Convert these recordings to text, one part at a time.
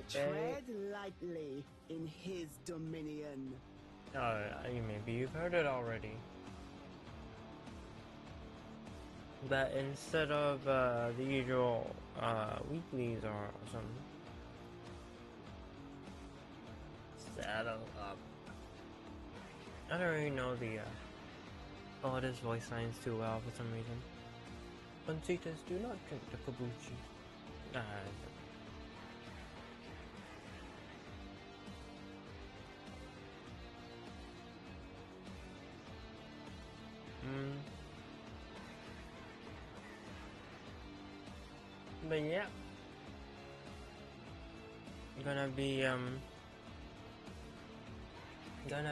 Tread lightly in his dominion. Maybe you've heard it already. That instead of the usual weeklies or something, saddle up. I don't really know the artist voice lines too well for some reason. Uncitas do not drink the kabuchi. But yeah, gonna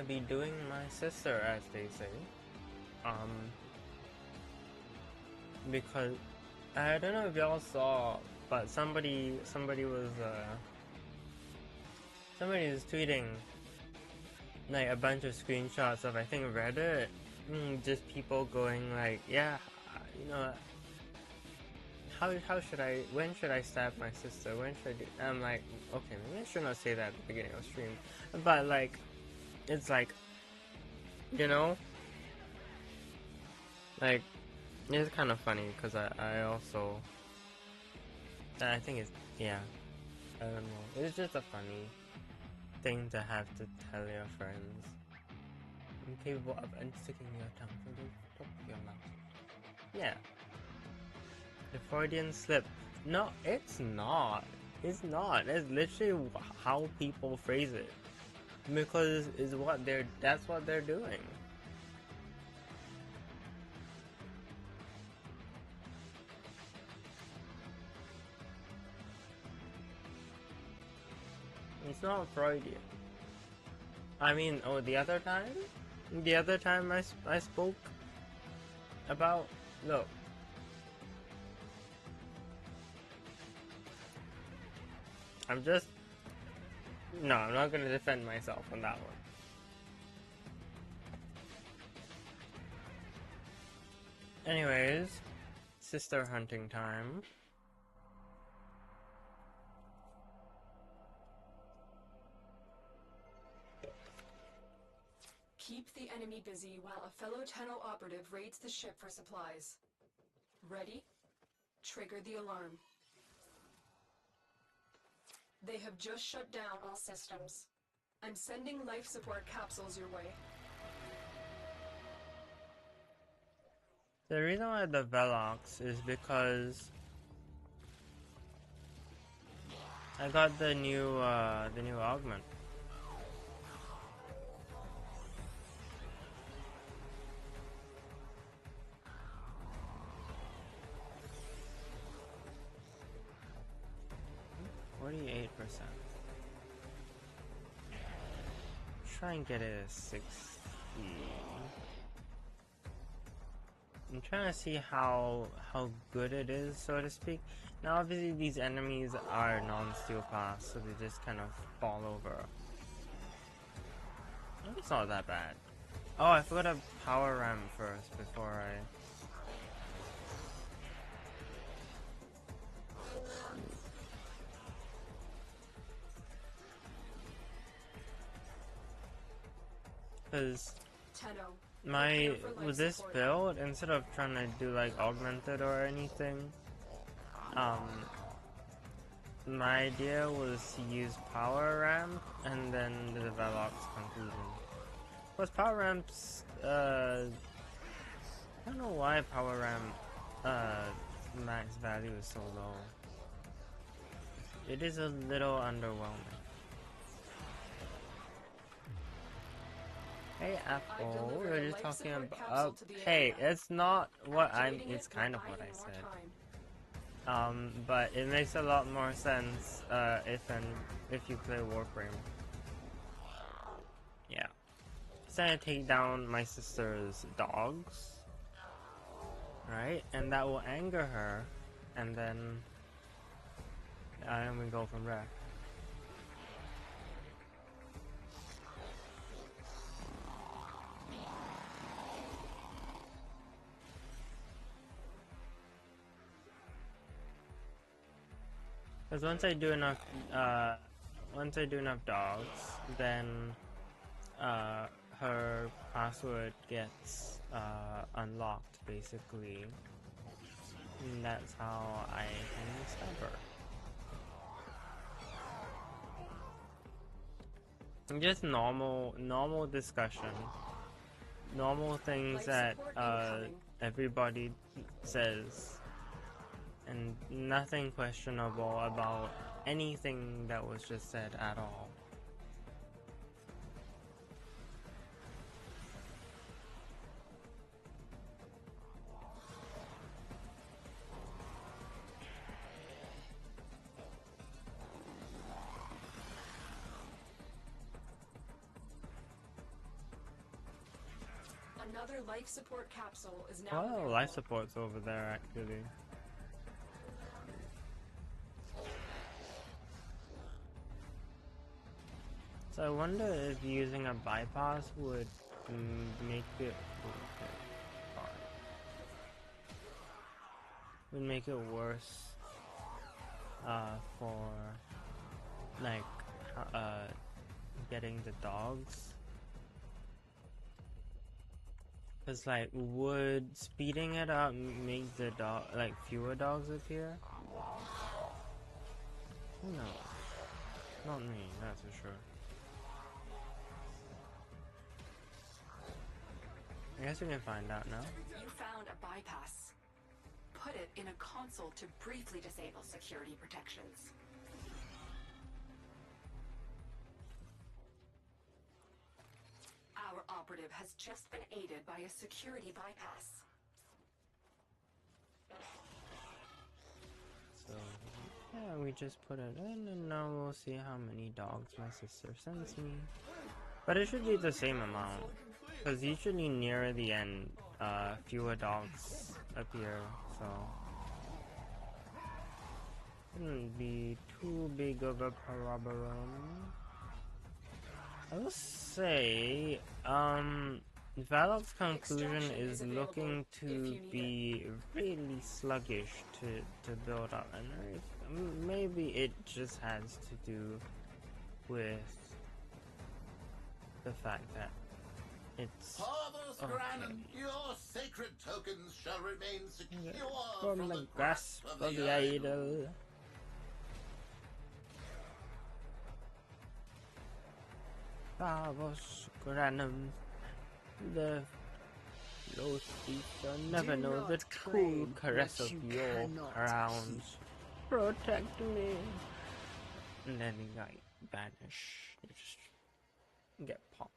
be doing my sister, as they say, because I don't know if y'all saw, but somebody was tweeting like a bunch of screenshots of, I think, Reddit, just people going like, yeah, you know, when should I stab my sister? When should I do? I'm like, okay, maybe I should not say that at the beginning of the stream, but like, it's like, you know, like, it's kind of funny because I also, I think it's, yeah, I don't know, it's just a funny thing to have to tell your friends. I'm capable of unsticking your tongue from the top of your mouth. Yeah. The Freudian slip. No, it's not. It's not. It's literally how people phrase it. Because that's what they're doing. It's not Freudian. I mean, oh, the other time I spoke about, look. I'm not gonna defend myself on that one. Anyways, sister hunting time. Keep the enemy busy while a fellow Tenno operative raids the ship for supplies. Ready? Trigger the alarm. They have just shut down all systems. I'm sending life support capsules your way. The reason why the Velox is because I got the new augment. %48%. Try and get it at 60. I'm trying to see how good it is, so to speak. Now obviously these enemies are non-steel class, so they just kind of fall over. It's not that bad. Oh, I forgot to power ram first before I... Because with this build, instead of trying to do like augmented or anything, my idea was to use power ramp and then the Velox conclusion. Plus power ramps, I don't know why power ramp max value is so low. It is a little underwhelming. Hey Apple, we were just talking about, hey, it's not what it's kind of what I said. But it makes a lot more sense, if you play Warframe. Yeah. So I take down my sister's dogs, right? And that will anger her, and then we go from there. Because once I do enough once I do enough dogs, then her password gets unlocked basically. And that's how I can stab her. Just normal discussion. Normal things that everybody says. And nothing questionable about anything that was just said at all. Another life support capsule is now Oh, available. life support's over there actually. So I wonder if using a bypass would make it worse for like getting the dogs. Cause like, would speeding it up make the fewer dogs appear? Who knows? Not me, that's for sure. I guess we can find out now. You found a bypass. Put it in a console to briefly disable security protections. Our operative has just been aided by a security bypass. So, yeah, we just put it in and now we'll see how many dogs my sister sends me. But it should be the same amount. Because usually near the end, fewer dogs appear, so... Shouldn't be too big of a problem. I will say, Valok's conclusion is looking to be really sluggish to build up, and maybe it just has to do with the fact that it's okay. Your sacred tokens shall remain secure from the grasp of the idol. Pavos granum, the low thief shall never Do know the not true claim caress what of you your cannot crowns. Protect me. And then he like vanish. You just get popped.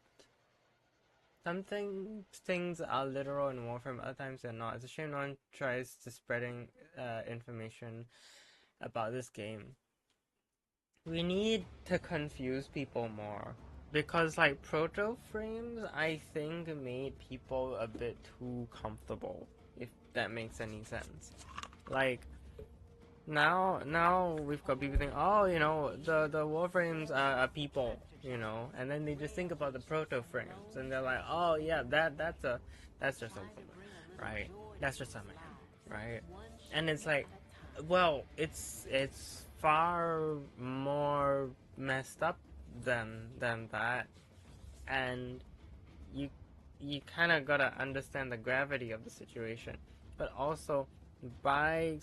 Some things are literal in Warframe, other times they're not. It's a shame no one tries to spreading information about this game. We need to confuse people more. Because, like, proto frames, I think, made people a bit too comfortable, if that makes any sense. Like, now we've got people think, oh, you know, the Warframes are people, you know, and then they just think about the proto frames, and they're like, oh yeah, that's just a woman, right? That's just a man, right? And it's like, well, it's far more messed up than that, and you kind of gotta understand the gravity of the situation, but also by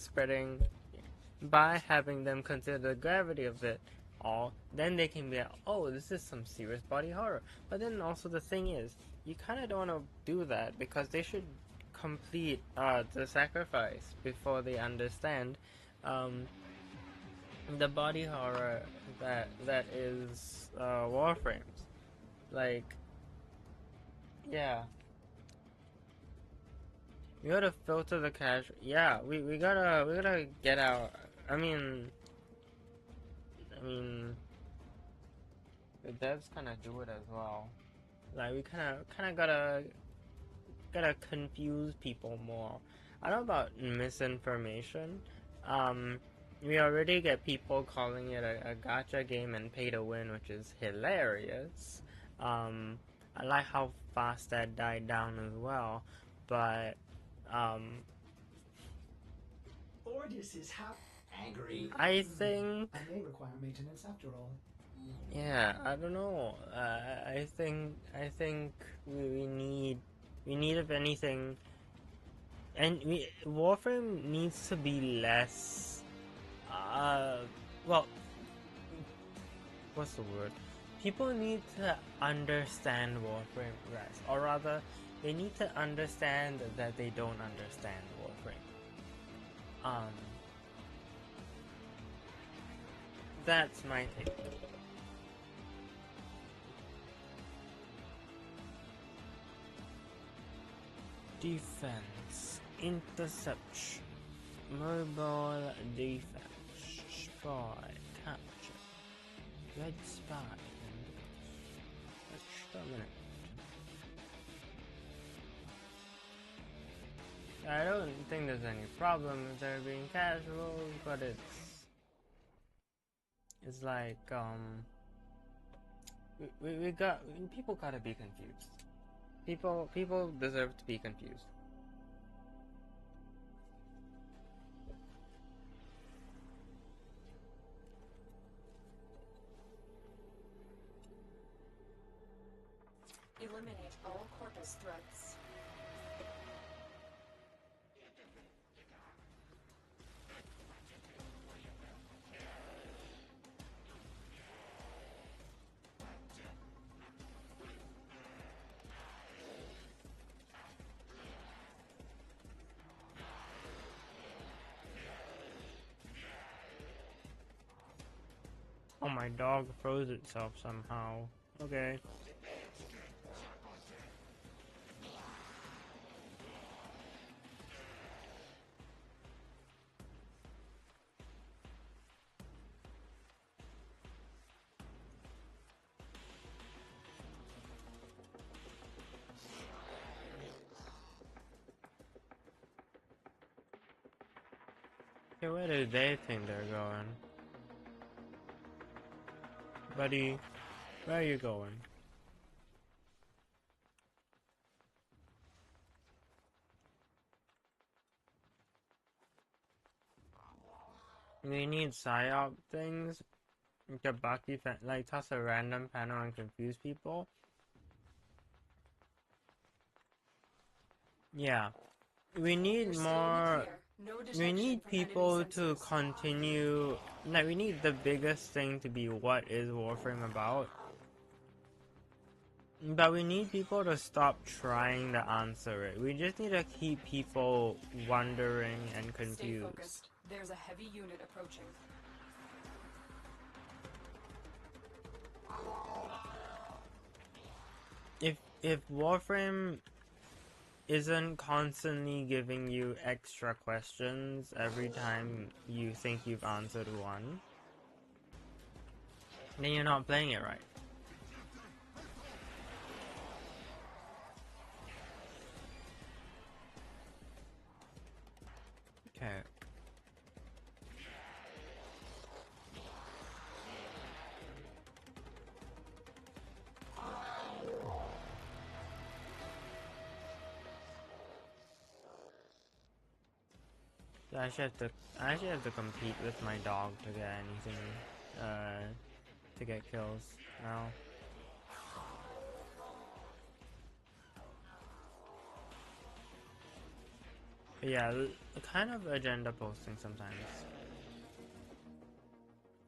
having them consider the gravity of it all, then they can be like, oh, this is some serious body horror. But then also the thing is, you kind of don't want to do that, because they should complete the sacrifice before they understand the body horror that is Warframes. Like, yeah, we gotta filter the cache. Yeah, we gotta get out. I mean, the devs kind of do it as well. Like, we kind of gotta confuse people more. I don't know about misinformation. We already get people calling it a gacha game and pay to win, which is hilarious. I like how fast that died down as well, but Ordis is how angry. I think I may require maintenance after all. Yeah, I don't know. I think we need if anything, and Warframe needs to be less. Well, what's the word? People need to understand Warframe less, or rather, they need to understand that they don't understand Warframe. Um, that's my take. Defense, interception, mobile defense, spy, capture, red spy, and exterminate. I don't think there's any problem with there being casual, but it's like we got people gotta be confused. People deserve to be confused. Eliminate all corpus threats. Oh, my dog froze itself somehow. Okay. Okay, where do they think they're going? Buddy, where are you going? We need psyop things. Get Bucky, like toss a random panel and confuse people. Yeah, we need more. We need people to continue. Like, we need the biggest thing to be what is Warframe about. But we need people to stop trying to answer it. We just need to keep people wondering and confused. Stay focused. There's a heavy unit approaching. If Warframe isn't constantly giving you extra questions every time you think you've answered one, then you're not playing it right. Okay. So I actually have to compete with my dog to get anything, to get kills now. But yeah, kind of agenda posting sometimes.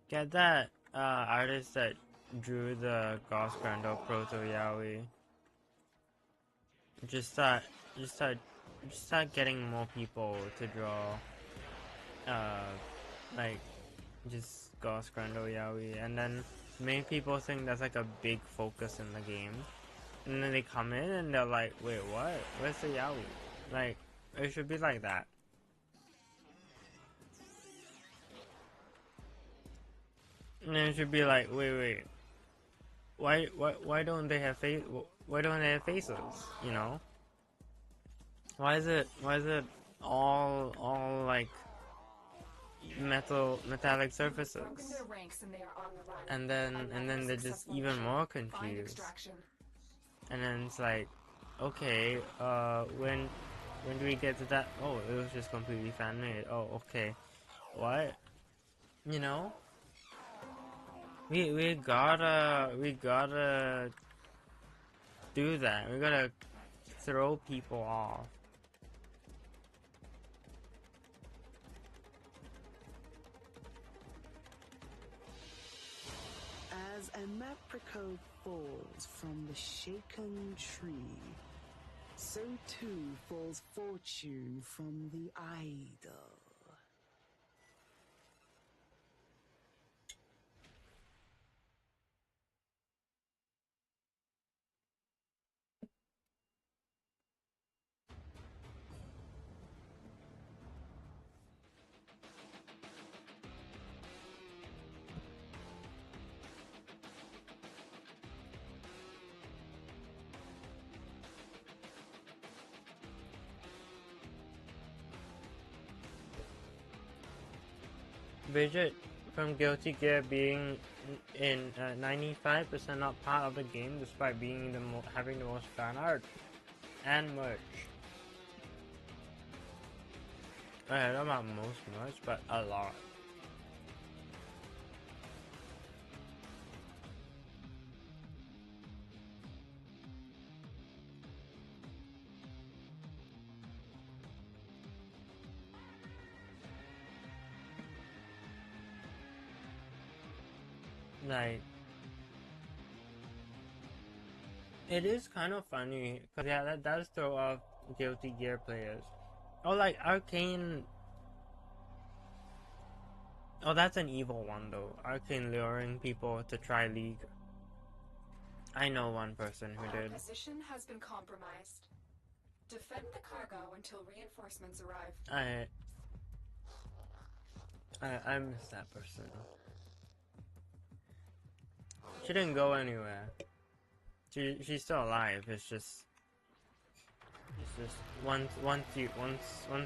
Get that artist that drew the Gauss Grandel Proto Yaoi. Just start getting more people to draw, like, just Gauss Grandel Yaoi, and then make people think that's like a big focus in the game. And then they come in and they're like, wait, what? Where's the Yaoi? Like, it should be like that. And then it should be like, wait. Why don't they have faces? You know? Why is it all like metallic surfaces? And then they're just even more confused. And then it's like, okay, when do we get to that? Oh, it was just completely fan made. Oh, okay. What? You know? We gotta do that. We gotta throw people off. As a maprico falls from the shaken tree, so too falls fortune from the idol. Bridget from Guilty Gear being in 95% not part of the game despite being having the most fan art and merch. I don't know about most merch, but a lot. Like, it is kind of funny because yeah, that does throw off Guilty Gear players. Oh, like Arcane. Oh, that's an evil one though. Arcane luring people to try League. I know one person who Our did. position has been compromised. Defend the cargo until reinforcements arrive. I miss that person. She didn't go anywhere. She's still alive. It's just once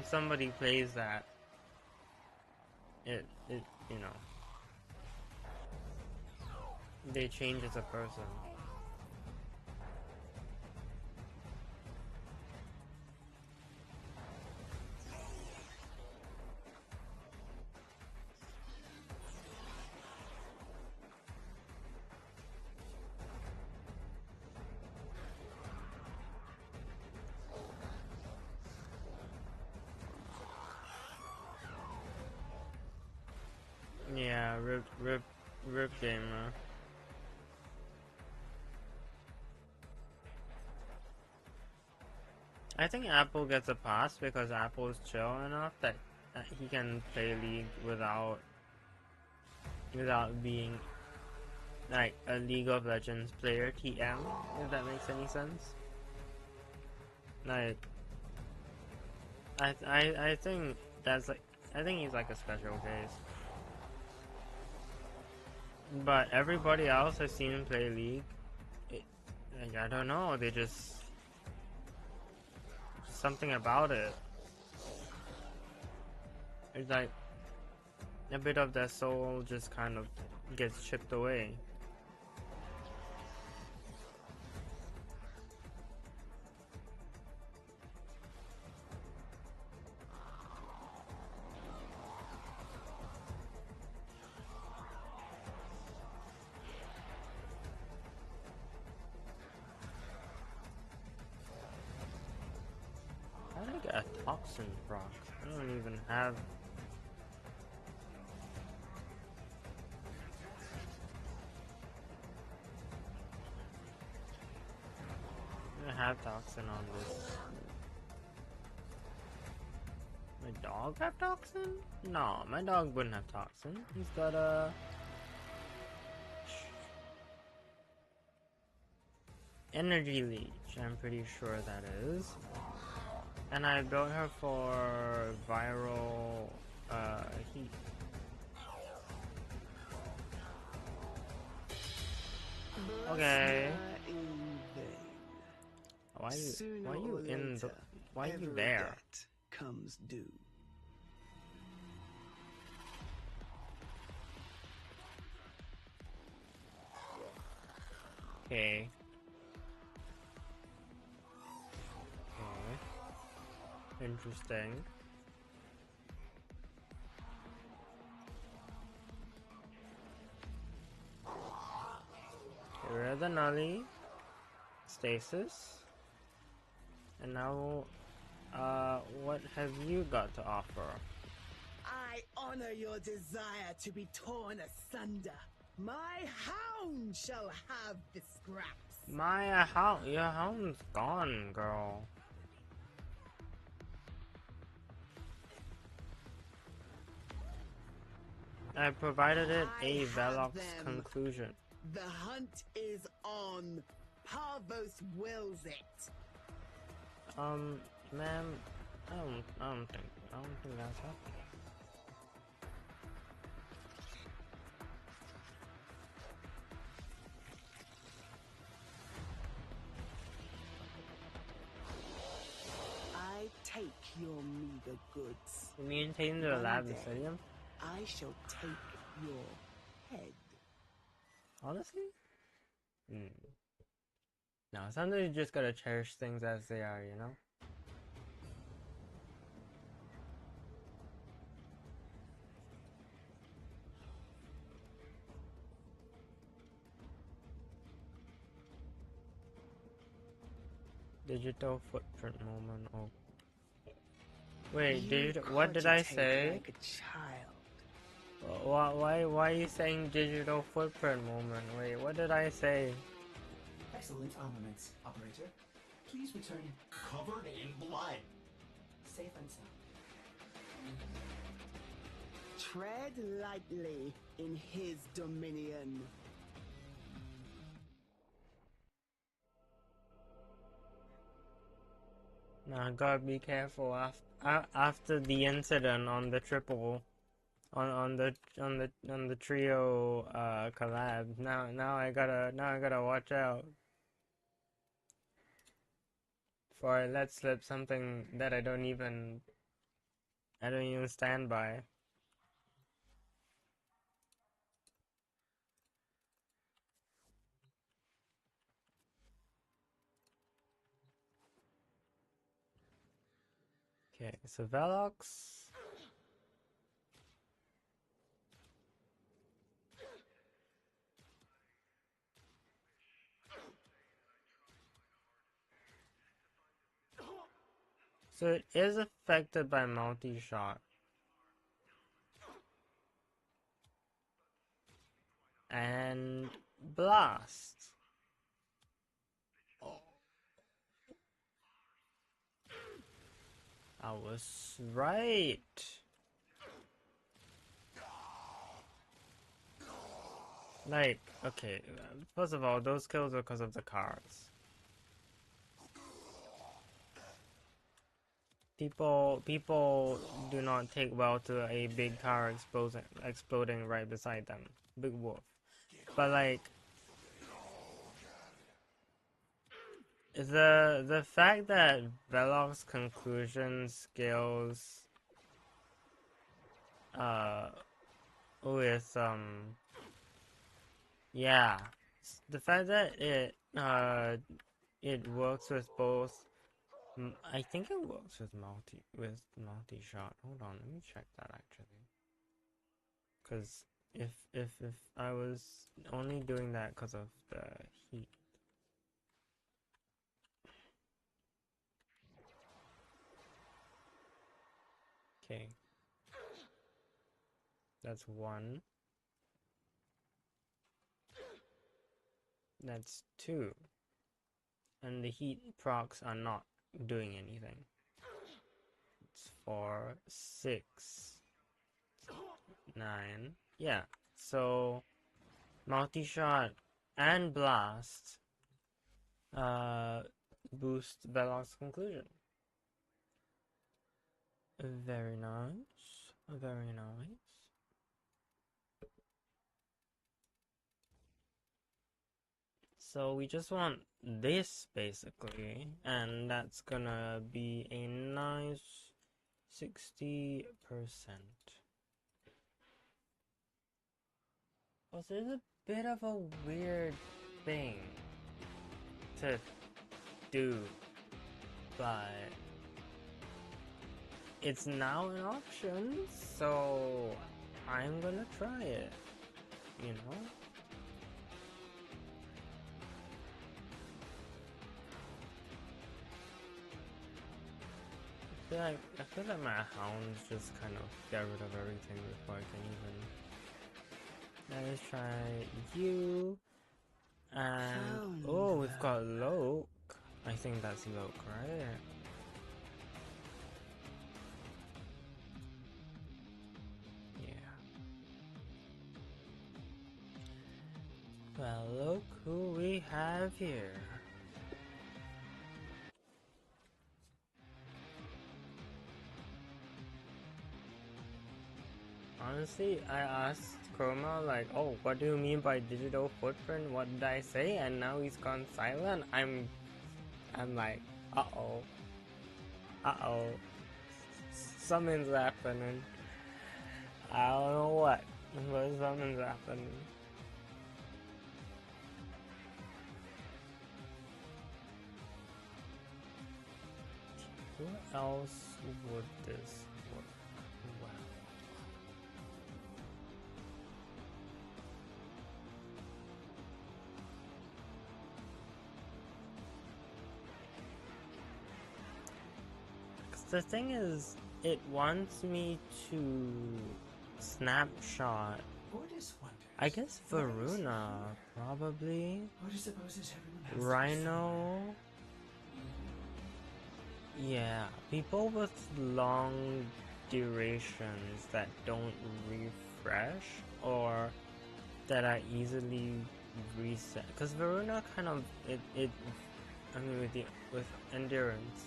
somebody plays that, it you know, they change as a person. Yeah, rip gamer. I think Apple gets a pass because Apple is chill enough that he can play League without being like a League of Legends player TM, if that makes any sense. Like, I think that's like, I think he's like a special case. But everybody else I've seen him play League, like, I don't know, they just something about it. It's like a bit of their soul just kind of gets chipped away. How did I get a toxin proc? I don't even have. I don't have toxin on this. My dog have toxin? No, my dog wouldn't have toxin. He's got a energy leech, I'm pretty sure that is. And I built her for viral heat. Okay. Why are you in the? Why are you there? Comes due. Okay. Interesting. the Nully, Stasis, and now, what have you got to offer? I honor your desire to be torn asunder. My hound shall have the scraps. Your hound's gone, girl. I provided it a Velox conclusion. The hunt is on. Parvos wills it. Ma'am, I don't think that's happening. I take your meager goods. You mean taking to the lab and stadium? I shall take your head. Honestly? No, sometimes you just gotta cherish things as they are, you know? Digital footprint moment. Oh. Wait, what did I say? Like a child. Why are you saying digital footprint moment? Wait, what did I say? Excellent armaments, operator. Please return covered in blood. Safe and sound. Tread lightly in his dominion. Now gotta be careful after the incident on the triple, on the trio collab. Now I gotta watch out. For I let slip something that I don't even stand by. Okay, so Velox. So it is affected by multi-shot. And blast. I was right. Like, okay, first of all, those kills are because of the cards. People do not take well to a big car exploding right beside them. Big wolf. But like, the fact that Velox conclusion scales with yeah, the fact that it works with both. I think it works with multi-shot. Hold on, let me check that actually. Cause if I was only doing that because of the heat. Okay. That's one. That's two. And the heat procs are not doing anything. It's 4, 6, 9. Yeah. So multi-shot and blast boost Velox conclusion. Very nice. Very nice. So we just want this basically, and that's gonna be a nice 60%. Also, it's a bit of a weird thing to do, but it's now an option, so I'm gonna try it, you know? feel like my hounds just kind of get rid of everything before I can even. Let's try you. And oh, we've got Loke. I think that's Loke, right? Yeah. Well, look who we have here. Honestly, I asked Chroma like, oh, what do you mean by digital footprint? What did I say? And now he's gone silent. I'm like, uh-oh. Uh-oh. Something's happening. I don't know what, but something's happening. Who else would this work well? The thing is, it wants me to snapshot. I guess Varuna, probably. Rhino. Yeah, people with long durations that don't refresh or that are easily reset. Because Varuna kind of I mean with endurance.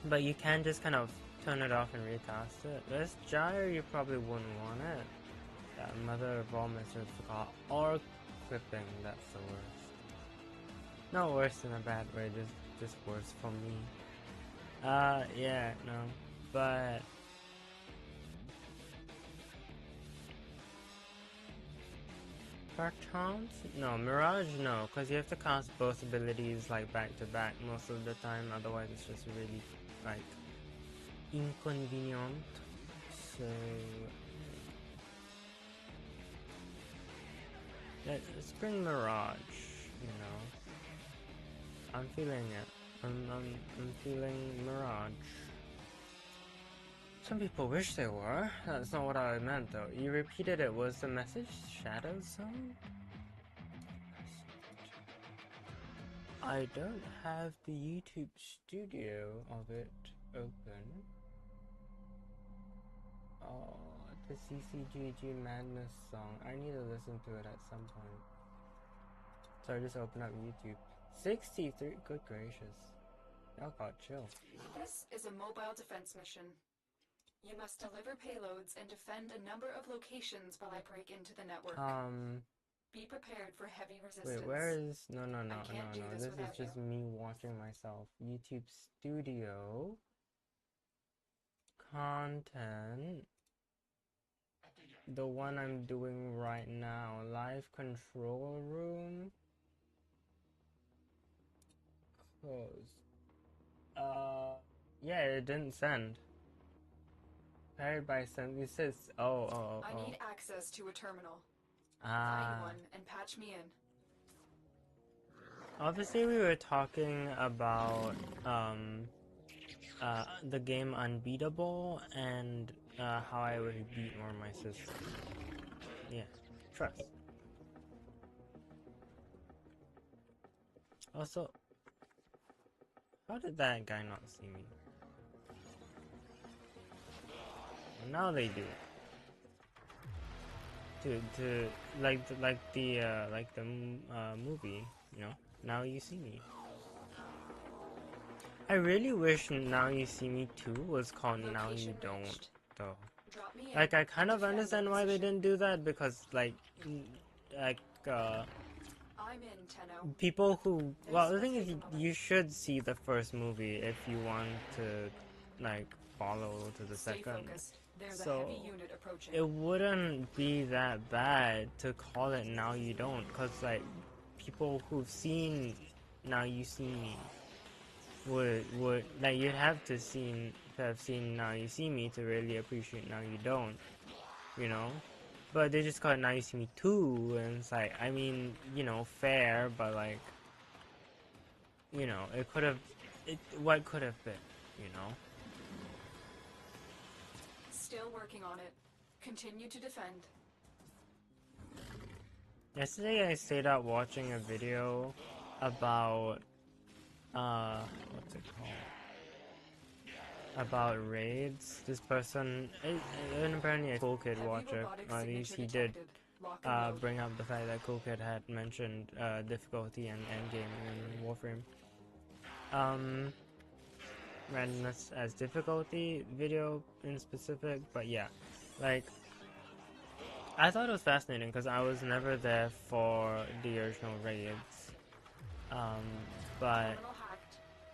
But you can just kind of turn it off and recast it. This gyre, you probably wouldn't want it. That mother of all misers forgot. Or clipping, that's the worst. Not worse in a bad way, just worse for me. Yeah, no. But Perchance? No, Mirage no, because you have to cast both abilities like back to back most of the time, otherwise it's just really like inconvenient. So let's bring Mirage, you know. I'm feeling it. I'm feeling Mirage. Some people wish they were. That's not what I meant though. You repeated it. Was the message Shadow Zone? I don't have the YouTube studio of it open. Oh, the CCGG Madness song. I need to listen to it at some point. So I just open up YouTube. 63, good gracious. Y'all got chill. This is a mobile defense mission. You must deliver payloads and defend a number of locations while I break into the network. Be prepared for heavy resistance. Wait, where is... No. This is just you. me watching myself. YouTube Studio. Content. The one I'm doing right now. Live control room. Close. Yeah, it didn't send. Paired by send. It says, oh. I need access to a terminal. Find one and patch me in. Obviously, we were talking about the game Unbeatable and how I would beat more my sister. Yeah, trust. Also, how did that guy not see me? Well, now they do. To like the movie, you know. Now You See Me. I really wish Now You See Me 2 was called Now You Don't, though. Like, I kind of understand why they didn't do that, because, like, I'm in, Tenno. people who... Well, the thing is, you should see the first movie if you want to, like, follow to the second. So, it wouldn't be that bad to call it Now You Don't, because, like, people who've seen Now You See Me would like, you'd have to have seen Now You See Me to really appreciate Now You Don't, you know? But they just call it Now You See Me 2, and it's like, I mean, you know, fair, but like, you know, it could have what could have been, you know? Still working on it. Continue to defend. Yesterday I stayed up watching a video about, what's it called? About raids. This person, and apparently a cool kid watcher, or at least he did bring up the fact that cool kid had mentioned difficulty and endgame in Warframe. Randomness as difficulty video in specific, but yeah, like, I thought it was fascinating because I was never there for the original raids, but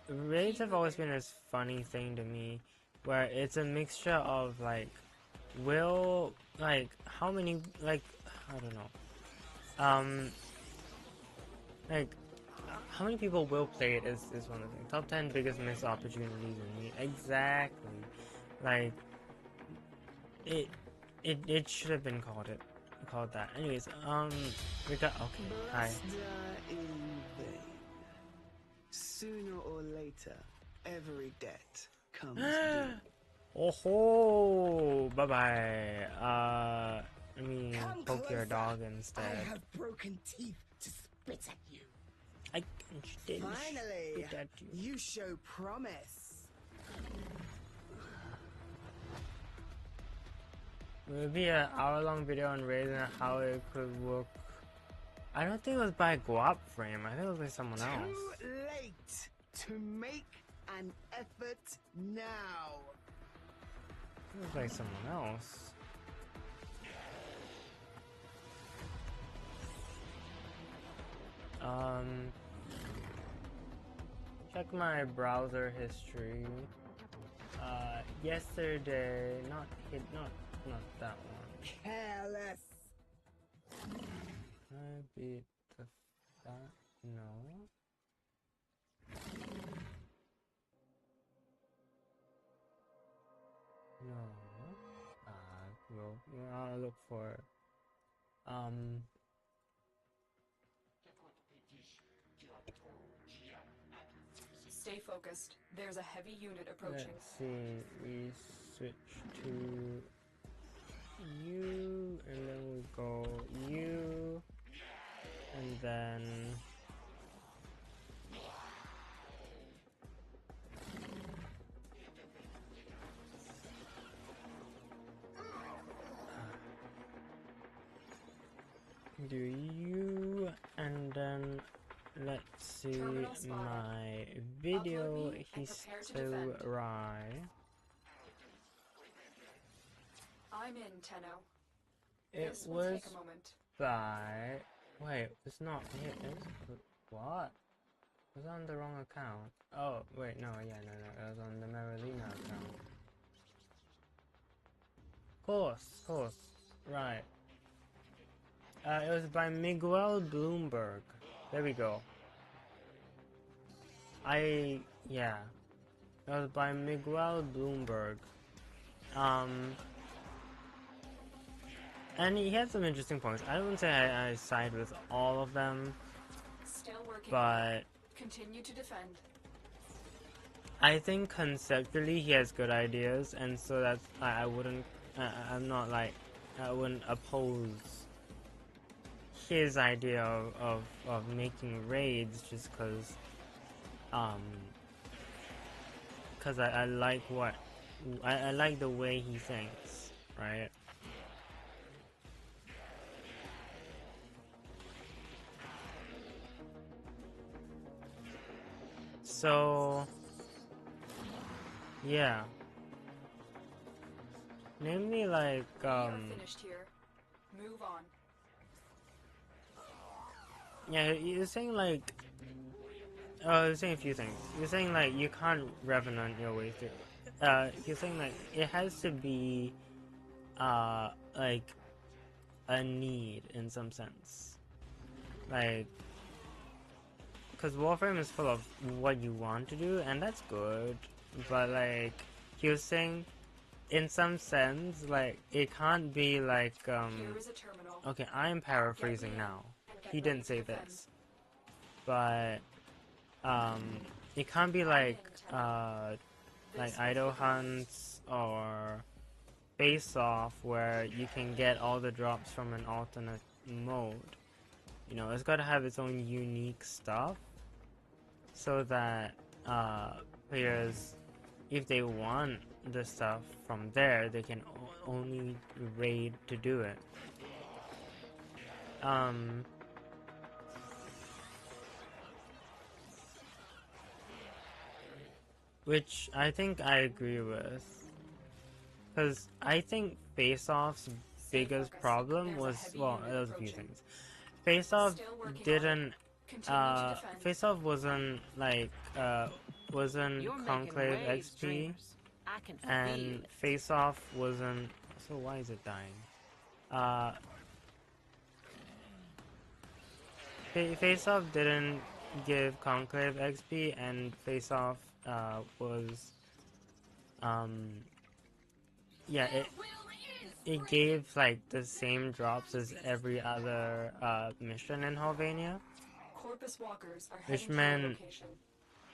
raids have always been this funny thing to me, where it's a mixture of like, how many, like, I don't know, like, how many people will play it is one of the things. Top 10 biggest missed opportunities in me. Exactly. Like, it should have been called that. Anyways, we got, okay, hi. Sooner or later, every debt comes due. Oh ho! Bye bye. Let me poke your dog instead. I have broken teeth to spit at you. I didn't Finally, spit at you. You show promise. Maybe an hour-long video on raids and how it could work. I don't think it was by Warframe. I think it was by someone else. Too late to make an effort now. It was by someone else. Check my browser history. Yesterday, not that one. Careless. I beat the no. I'll look for it. Stay focused. There's a heavy unit approaching. Let's see. We switch to you, and then we go you, and then do you, and then let's see my video history. I'm in, Tenno. It was take a moment. by, wait, it's not here, what? It was on the wrong account. Oh, wait, no, yeah, no, it was on the Marilena account. Course, right. It was by Miguel Bloomberg. There we go. Yeah. It was by Miguel Bloomberg. And he had some interesting points. I wouldn't say I side with all of them, Still working, but continue to defend. I think conceptually he has good ideas, and so that's I wouldn't. I'm not like I wouldn't oppose his idea of making raids just because I like what I like the way he thinks, right? So yeah, name me like We are finished here. Move on. Yeah, you're saying like you're saying a few things. You're saying like you can't revenant your way through. You're saying like it has to be like a need in some sense, like because Warframe is full of what you want to do, and that's good, but like you're saying in some sense like it can't be like Here is a terminal. okay, I'm paraphrasing now. He didn't say this, but it can't be like idle hunts or face off where you can get all the drops from an alternate mode. You know, it's got to have its own unique stuff so that players, if they want the stuff from there, they can only raid to do it. Which I think I agree with. Because I think Face-Off's biggest problem was, well, there was a few things. Face-Off didn't, Face-Off wasn't, like, wasn't Conclave XP, and Face-Off wasn't, so why is it dying? Face-Off didn't give Conclave XP, and Face-Off, was, yeah, it gave like the same drops as every other mission in Helvania, which meant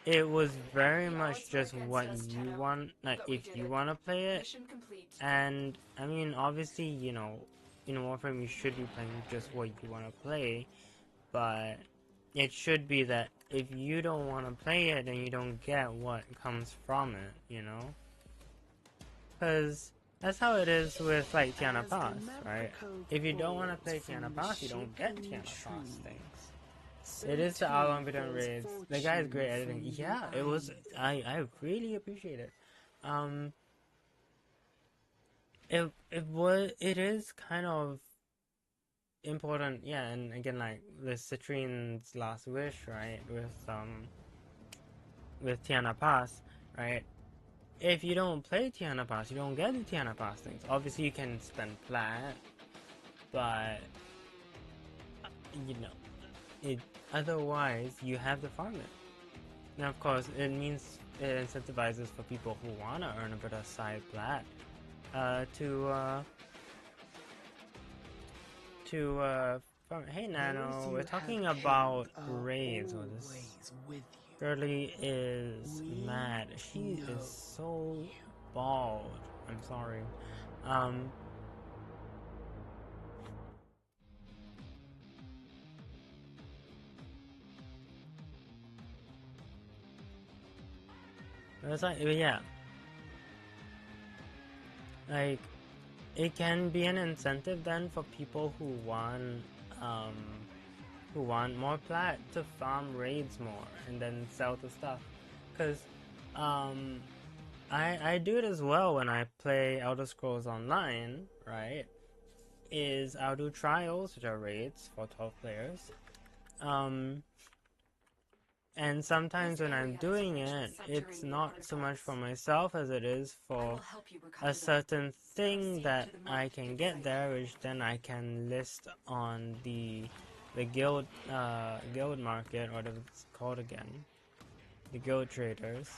it was very much just what you want, like if you want to play it. And I mean, obviously, you know, in Warframe you should be playing just what you want to play, but it should be that if you don't want to play it, then you don't get what comes from it, you know? Because that's how it is with, like, Tiana Pass, right? If you don't want to play Tiana Pass, you don't get Tiana Pass things. It is the Along Between Raids. The guy is great editing. Yeah, it was, I really appreciate it. It is kind of important, yeah, and again, like, the Citrine's Last Wish, right, with Tiana Pass, right? If you don't play Tiana Pass, you don't get the Tiana Pass things. Obviously, you can spend plat, but you know, otherwise you have to farm it. Now, of course, it means it incentivizes for people who want to earn a bit of side plat to farm. Hey, Nano, we're talking about raids. Oh, this Girly is mad. She is so bald. I'm sorry. It's like, yeah. Like, it can be an incentive then for people who want more plat to farm raids more and then sell the stuff. Because I do it as well when I play Elder Scrolls Online, right? I'll do trials, which are raids for 12 players. And sometimes when I'm doing it, it's not so much for myself as it is for a certain thing that I can get there, which then I can list on the guild market, or whatever it's called again, the guild traders,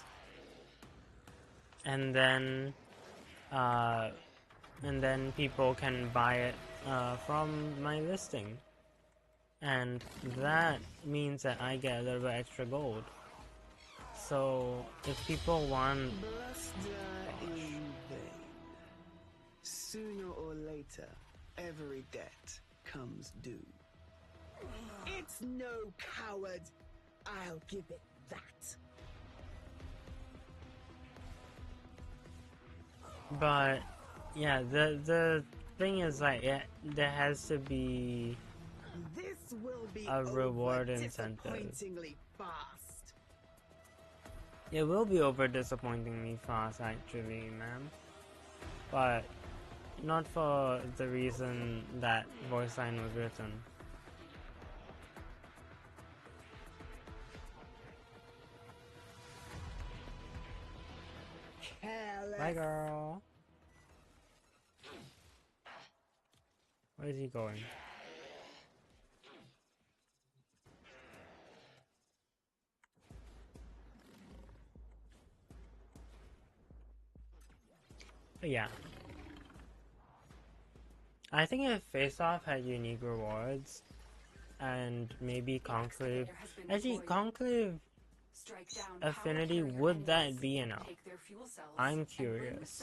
and then people can buy it from my listing. And that means that I get a little bit extra gold. So if people want, sooner or later, every debt comes due. It's no coward. I'll give it that. But yeah, the thing is, like, there has to be This will be a reward over incentive. disappointingly fast. It will be over disappointingly fast, actually, ma'am. But not for the reason that voice line was written. Careless. Bye, girl. Where is he going? But yeah, I think if Face Off had unique rewards, and maybe Conclave. Actually, Conclave affinity, would that be enough? I'm curious.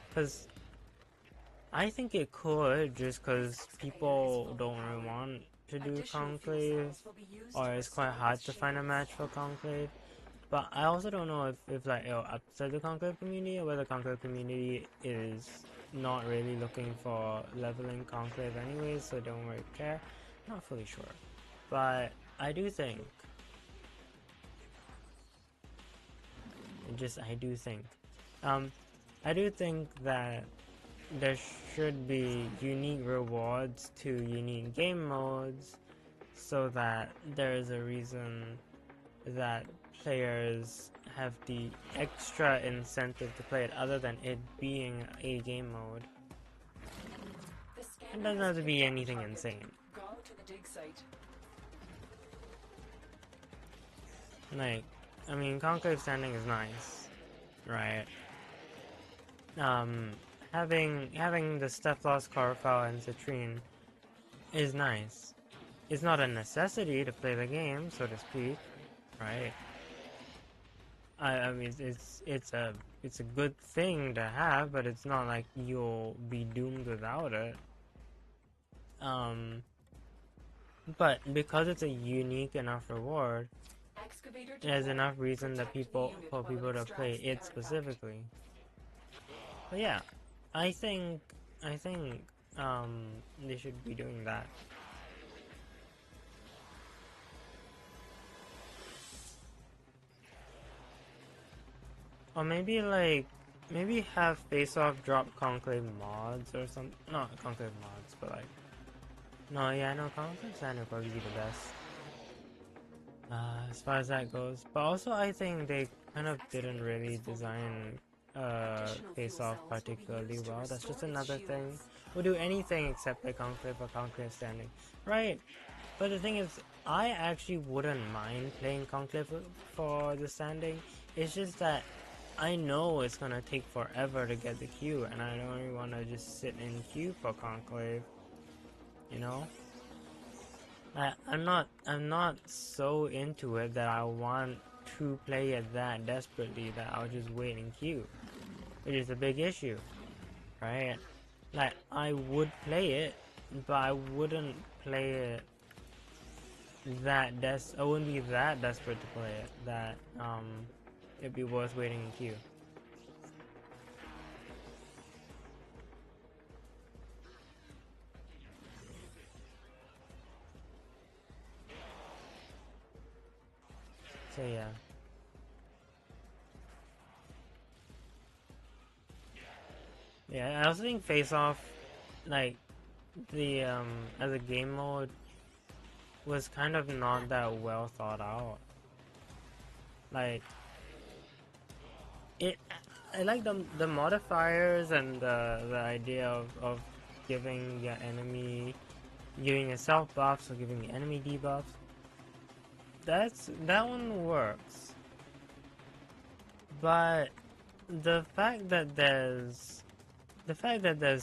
Because I think it could, just because people don't really want to do Conclave, or it's quite hard to find a match for Conclave. But I also don't know if like it'll upset the Conclave community, or whether the Conclave community is not really looking for leveling Conclave anyways, so they don't really care. Not fully sure. But I do think, I do think that there should be unique rewards to unique game modes, so that there is a reason that players have the extra incentive to play it, other than it being a game mode. It doesn't have to be anything insane. Like, I mean, Conclave Standing is nice, right? Having the Steplos, Corfal, and Citrine is nice. It's not a necessity to play the game, so to speak, right? I mean, it's a good thing to have, but it's not like you'll be doomed without it. But because it's a unique enough reward, there's enough reason that for people to play it specifically. But yeah, I think they should be doing that. Or maybe have Face Off drop Conclave mods or something. Not Conclave mods, but like, no, yeah, no, Conclave Standing would probably be the best. As far as that goes. But also I think they kind of didn't really design Face Off particularly well. That's just another thing. We'll do anything except play Conclave or Conclave Standing. Right. But the thing is, I actually wouldn't mind playing Conclave for the Standing. It's just that I know it's gonna take forever to get the queue, and I don't really wanna just sit in queue for Conclave. You know? I'm not so into it that I want to play it that desperately that I'll just wait in queue, which is a big issue, right? Like, I would play it, but I wouldn't play it I wouldn't be that desperate to play it that it'd be worth waiting in queue. So yeah. Yeah, I also think Face Off, like, the as a game mode, was kind of not that well thought out. Like, I like the modifiers and the idea of giving yourself buffs or giving the enemy debuffs. That one works. But the fact that there's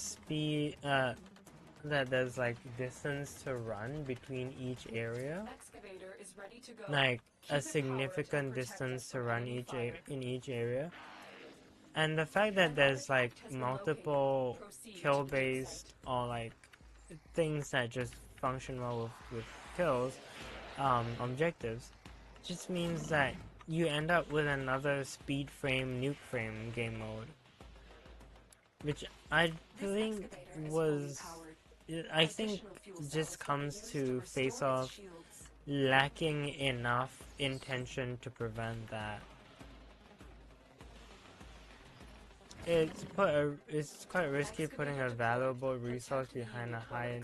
speed, that there's like distance to run between each area, like a significant distance to run in each area, and the fact that there's like multiple kill based or like things that just function well with kills, objectives, just means that you end up with another speed frame, nuke frame game mode, which I think just comes to Face Off lacking enough intention to prevent that. It's quite risky putting a valuable resource behind a high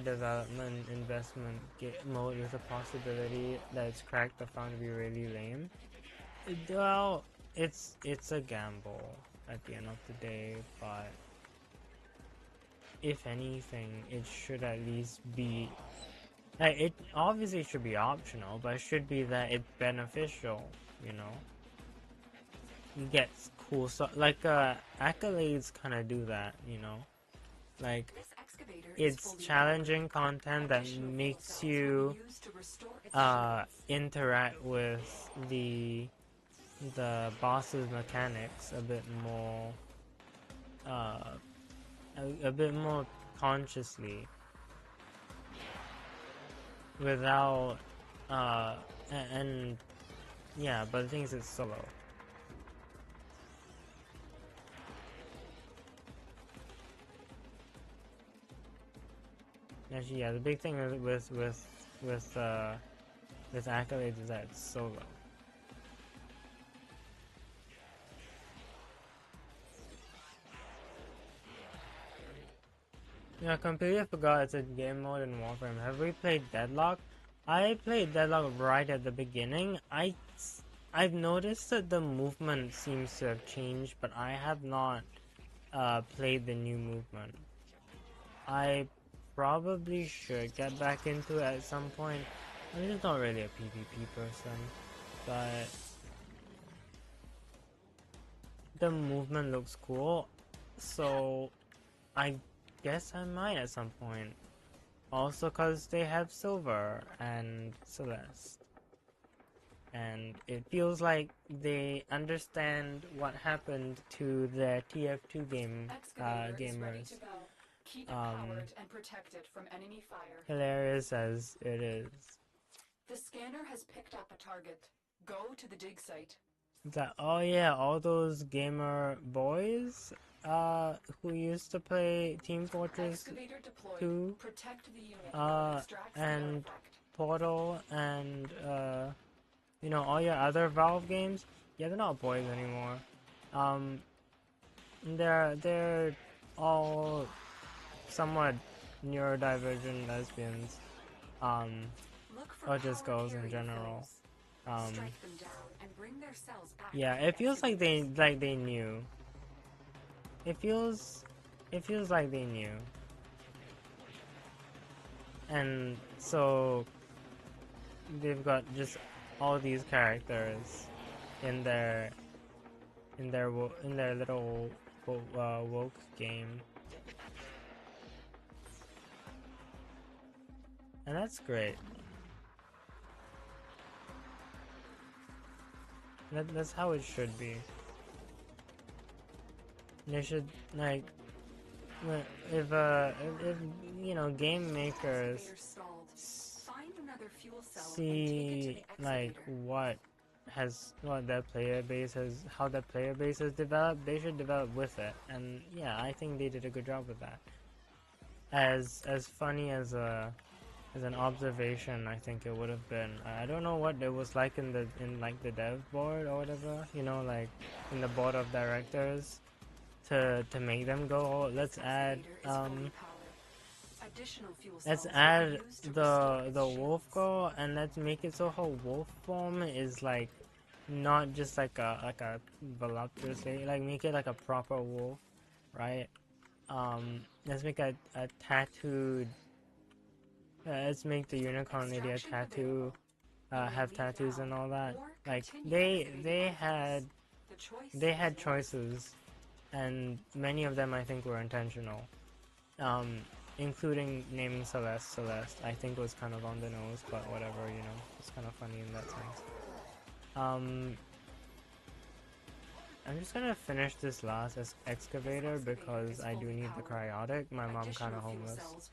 development investment mode with a possibility that it's cracked or found to be really lame. Well, it's a gamble at the end of the day, but if anything, it should at least be, like, it obviously should be optional, but it should be that it's beneficial, you know? You get cool stuff, like, accolades kind of do that, you know? Like, it's challenging content that makes you interact with the boss's mechanics a bit more a bit more consciously without and yeah, but the thing is it's solo. Actually, yeah, the big thing with accolades is that it's solo. Yeah, I completely forgot it's a game mode in Warframe. Have we played Deadlock? I played Deadlock right at the beginning. I've noticed that the movement seems to have changed, but I have not played the new movement. I probably should get back into it at some point. I'm just not really a PvP person, but the movement looks cool, so I guess I might at some point. Also because they have Silver and Celeste. And it feels like they understand what happened to the TF2 gamers. Keep it powered and protected from enemy fire. Hilarious as it is. The scanner has picked up a target. Go to the dig site. Oh yeah, all those gamer boys who used to play Team Fortress 2 and Portal and you know, all your other Valve games. Yeah, they're not boys anymore. They're all somewhat neurodivergent lesbians, or just girls in general. Yeah, it feels like they knew. It feels like they knew, and so they've got just all these characters in their little woke game. And that's great. That's how it should be. They should, like, if you know, game makers see like how their player base has developed, they should develop with it. And yeah, I think they did a good job with that. As funny as an observation, I think it would have been. I don't know what it was like in like the dev board or whatever, you know, like in the board of directors, to make them go, oh, let's add the wolf girl, and let's make it so her wolf form is like not just like a voluptuous lady, like make it like a proper wolf, right? Let's make a tattooed. Let's make the unicorn lady a tattoo, have tattoos and all that. Like they had choices, and many of them I think were intentional. Including naming Celeste. I think was kind of on the nose, but whatever, you know, it's kind of funny in that sense. I'm just gonna finish this last excavator because I do need the cryotic. My mom kind of homeless.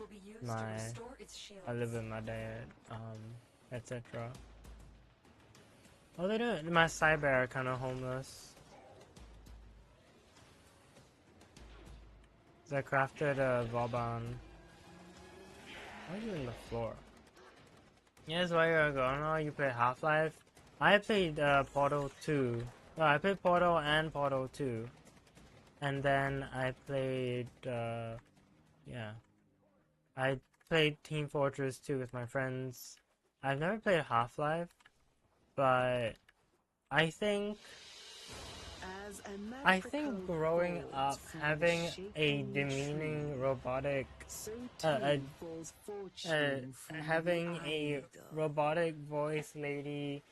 I live with my dad, etc. Oh, they do. My cyber kind of homeless. I crafted a Vauban. Why are you in the floor? Yes, why you're going? Oh, you play Half-Life? I played Portal 2. Well, I played Portal and Portal 2. And then I played, yeah. I played Team Fortress 2 with my friends. I've never played Half-Life, but I think growing up having a demeaning robotic having a robotic voice lady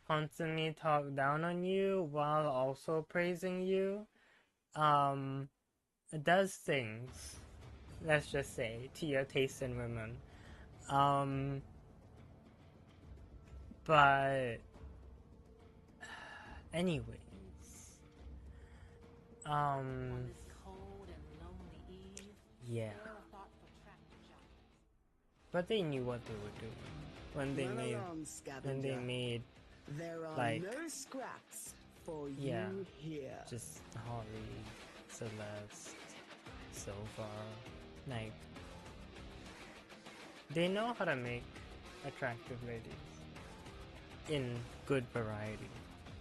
constantly talk down on you while also praising you does things, let's just say, to your taste in women. But anyways, yeah. But they knew what they were doing when they made there are like no scraps for yeah, you here. just Holly, Celeste, Silver, like they know how to make attractive ladies in good variety.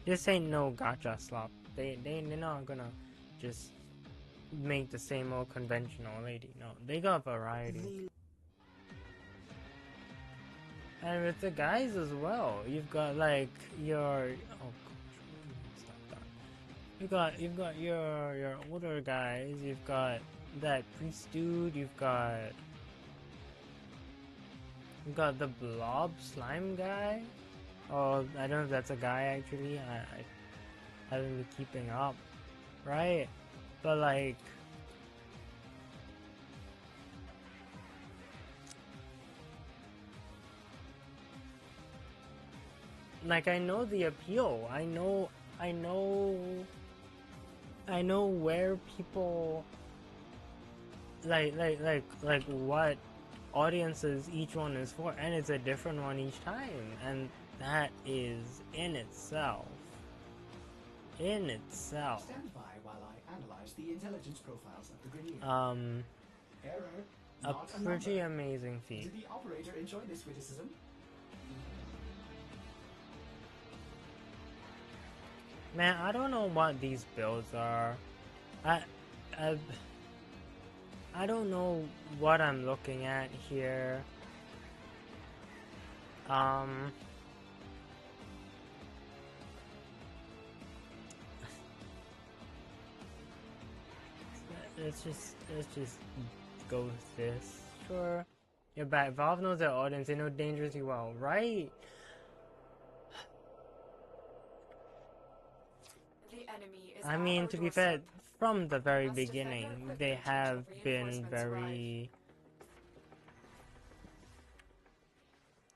This ain't no gacha slop. They're not gonna just make the same old conventional lady. No, they got variety. And with the guys as well, you've got like your you've got your older guys. You've got that priest dude. You've got the blob slime guy. Oh, I don't know if that's a guy actually. I haven't been keeping up, right? But like. Like I know the appeal. I know where people like what audiences each one is for, and it's a different one each time, and that is in itself. Stand by while I analyze the intelligence profiles of the Grenier. Error. A pretty amazing feat. Did the operator enjoy this witticism? Man, I don't know what these builds are. I don't know what I'm looking at here. Let's just go with this. Sure. You're back. Valve knows their audience. They know dangerously well, right? I mean, to be fair, from the very beginning, they have been very...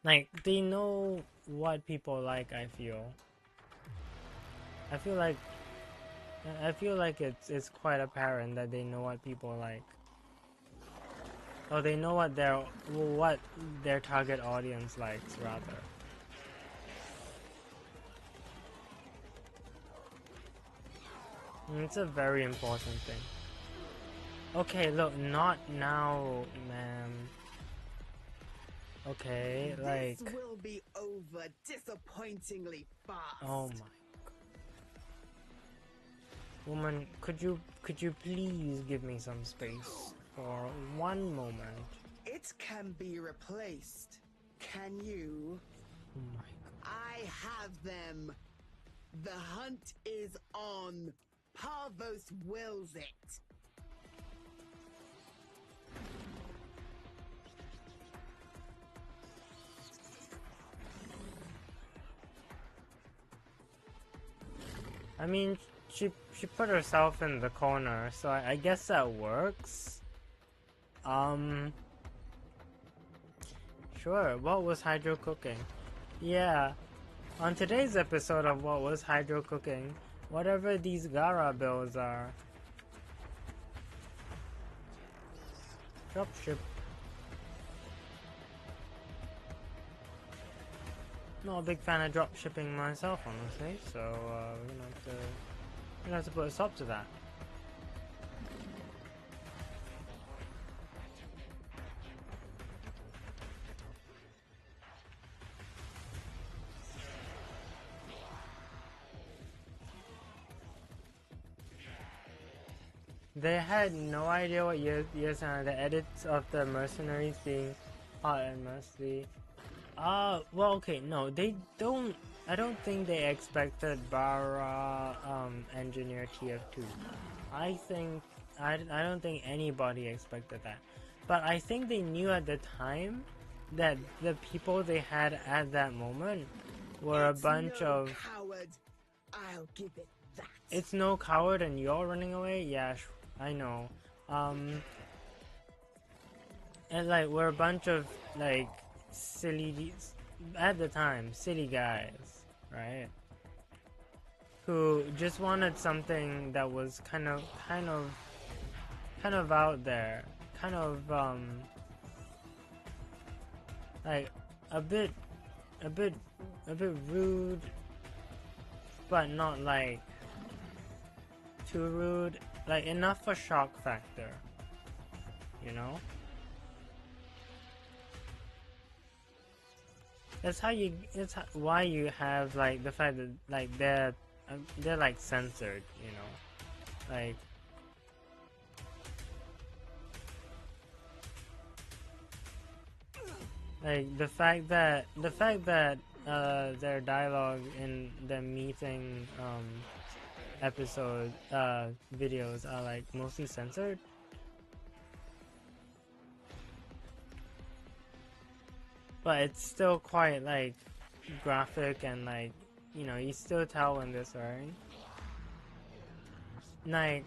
Like, they know what people like, I feel. I feel like it's quite apparent that they know what people like. Oh, they know what their target audience likes, rather. It's a very important thing. Okay, look, not now, ma'am. Okay, like... This will be over disappointingly fast. Oh my god. Woman, could you please give me some space for one moment? It can be replaced. Can you? Oh my god. I have them. The hunt is on. Parvos wills it. I mean, she put herself in the corner, so I guess that works. Sure, what was Hydro cooking? Yeah, on today's episode of What Was Hydro Cooking, whatever these Gara builds are. Dropship. Not a big fan of dropshipping myself, honestly, so we're gonna have to put a stop to that. They had no idea what years the edits of the mercenaries being hot and musty. Well, okay, no, they don't. I don't think they expected Bara engineer TF2. I don't think anybody expected that. But I think they knew at the time that the people they had at that moment were a bunch of coward. I'll give it that. It's no coward and you're running away? Yeah, I know. And like we're a bunch of like silly, at the time, silly guys, right? Who just wanted something that was kind of out there, like a bit rude, but not like too rude, like enough for shock factor, you know? That's why you have like the fact that like they're like censored, you know, like the fact that their dialogue in the meeting episode videos are like mostly censored. But it's still quite like graphic and like, you know, you still tell when they're swearing. Like,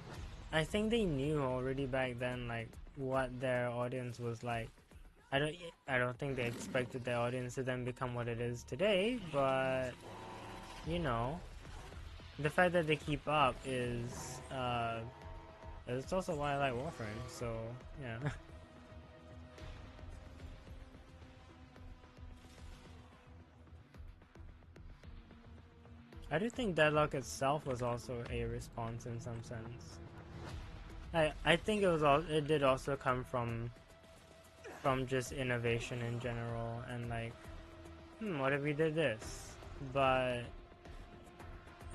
I think they knew already back then like what their audience was like. I don't think they expected their audience to then become what it is today, but you know, the fact that they keep up is it's also why I like Warframe. So yeah. I do think Deadlock itself was also a response in some sense. I think it did also come from just innovation in general and like, what if we did this? But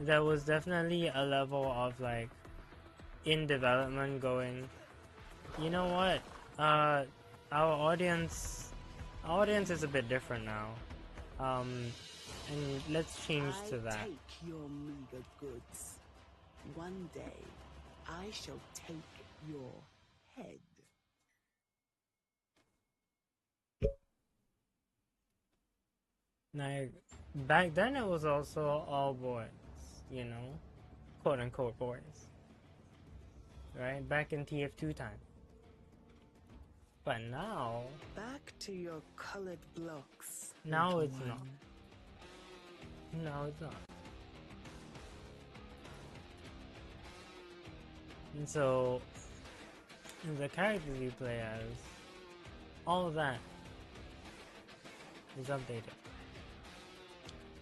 there was definitely a level of like in development going, you know what? Our audience is a bit different now. And let's change to that. I take your meager goods. One day, I shall take your head. Now, back then it was also all boys, you know, quote unquote boys, right? Back in TF2 time. But now, back to your colored blocks. Now it's not. No, it's not. And so, the characters you play as, all of that is updated.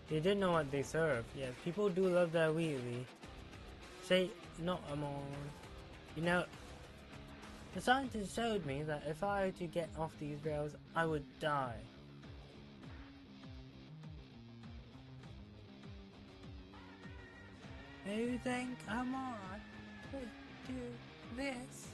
They did know what they serve. Yes, people do love that wheatley. Say, no, I'm on. You know, the scientist showed me that if I were to get off these rails, I would die. You think I'm on to do this?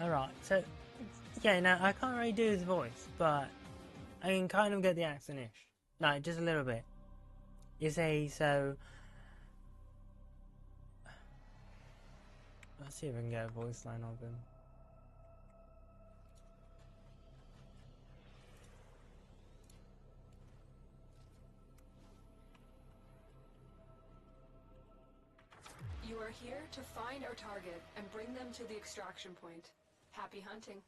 Alright, so, yeah, now I can't really do his voice, but I can kind of get the accent-ish. Like, just a little bit. You say, so... Let's see if I can get a voice line of him. You are here to find our target and bring them to the extraction point. Happy hunting.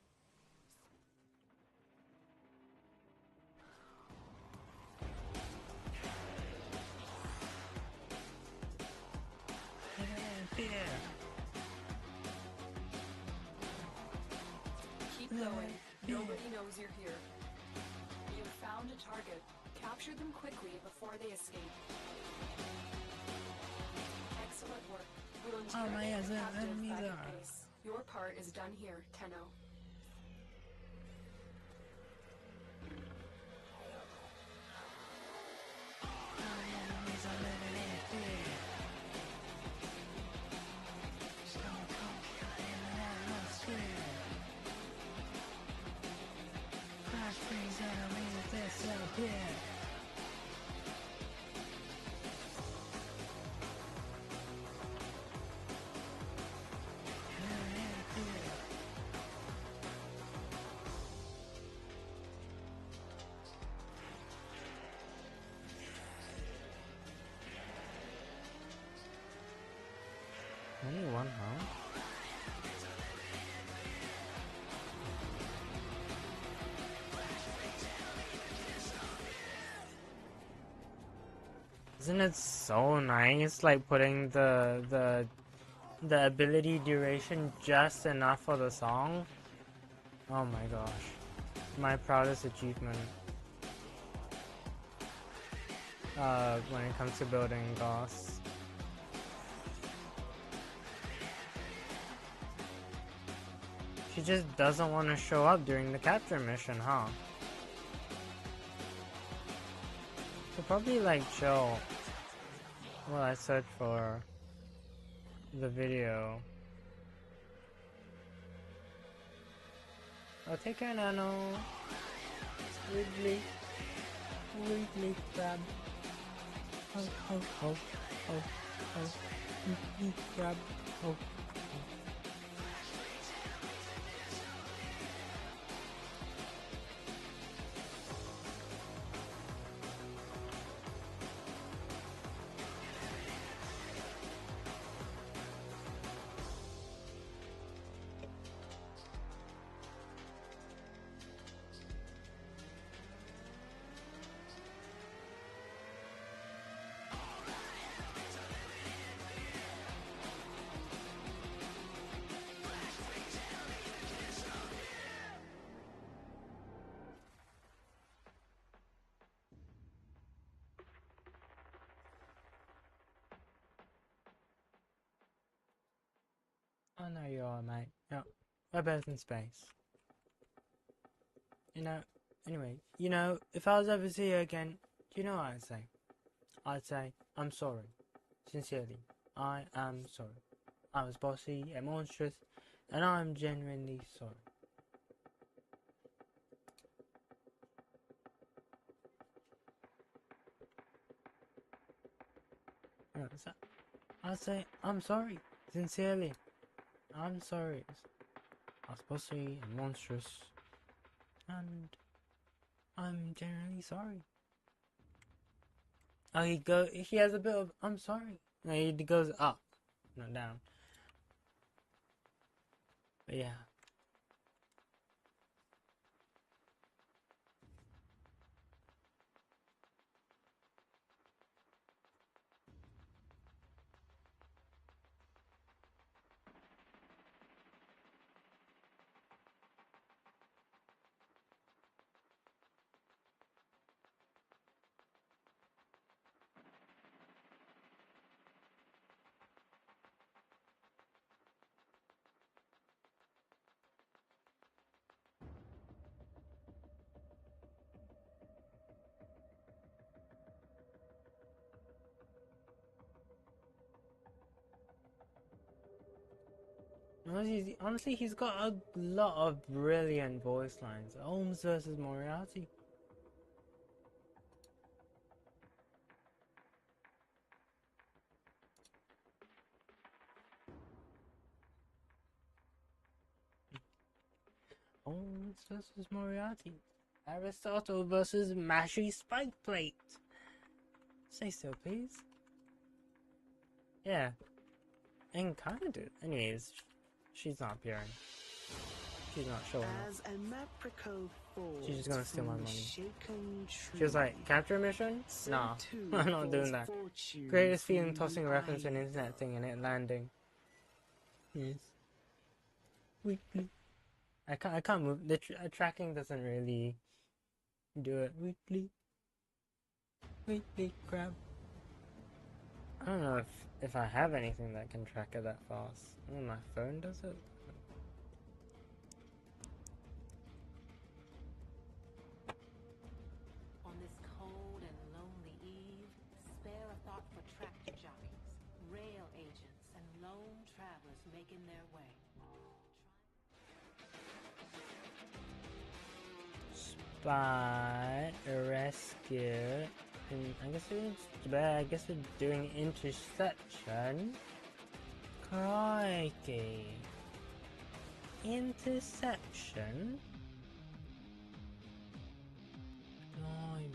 Keep going. Nobody knows you're here. You've found a target. Capture them quickly before they escape. Excellent work. We'll interrogate the captive at your base. Your part is done here, Tenno. Only one heart? Isn't it so nice, like putting the ability duration just enough for the song? Oh my gosh. My proudest achievement. When it comes to building boss. She just doesn't want to show up during the capture mission, huh? She'll probably like chill while I search for the video. Oh, take care, Nano. Wiggly. Wiggly crab. Oh, oh, oh, oh, oh. Wiggly crab. Oh. Oh no, you are, mate. No, we're both in space. You know, anyway, you know, if I was ever to see you again, do you know what I'd say? I'd say, I'm sorry. Sincerely, I am sorry. I was bossy and monstrous, and I'm genuinely sorry. So I'd say, I'm sorry. Sincerely, I'm sorry. I was bossy and monstrous, and I'm genuinely sorry. Oh, he has a bit of, I'm sorry. No, he goes up, not down. But yeah. Honestly, he's got a lot of brilliant voice lines. Holmes versus Moriarty. Holmes versus Moriarty. Aristotle versus Mashy Spike Plate. Say so, please. Yeah. And kinda do. Anyways, she's not appearing. She's not showing up. She's just gonna steal my money. She was like, capture mission? Nah, I'm not doing that. Greatest feeling tossing a reference to an internet thing and it landing. Yes. Weekly. I can't move. The tracking doesn't really do it. Weekly crap. I don't know if I have anything that can track it that fast. Oh, my phone does it? On this cold and lonely eve, spare a thought for tractor jockeys, rail agents, and lone travelers making their way. Spy, rescue, and I guess they're doing interception. Crikey. Interception? Blimey.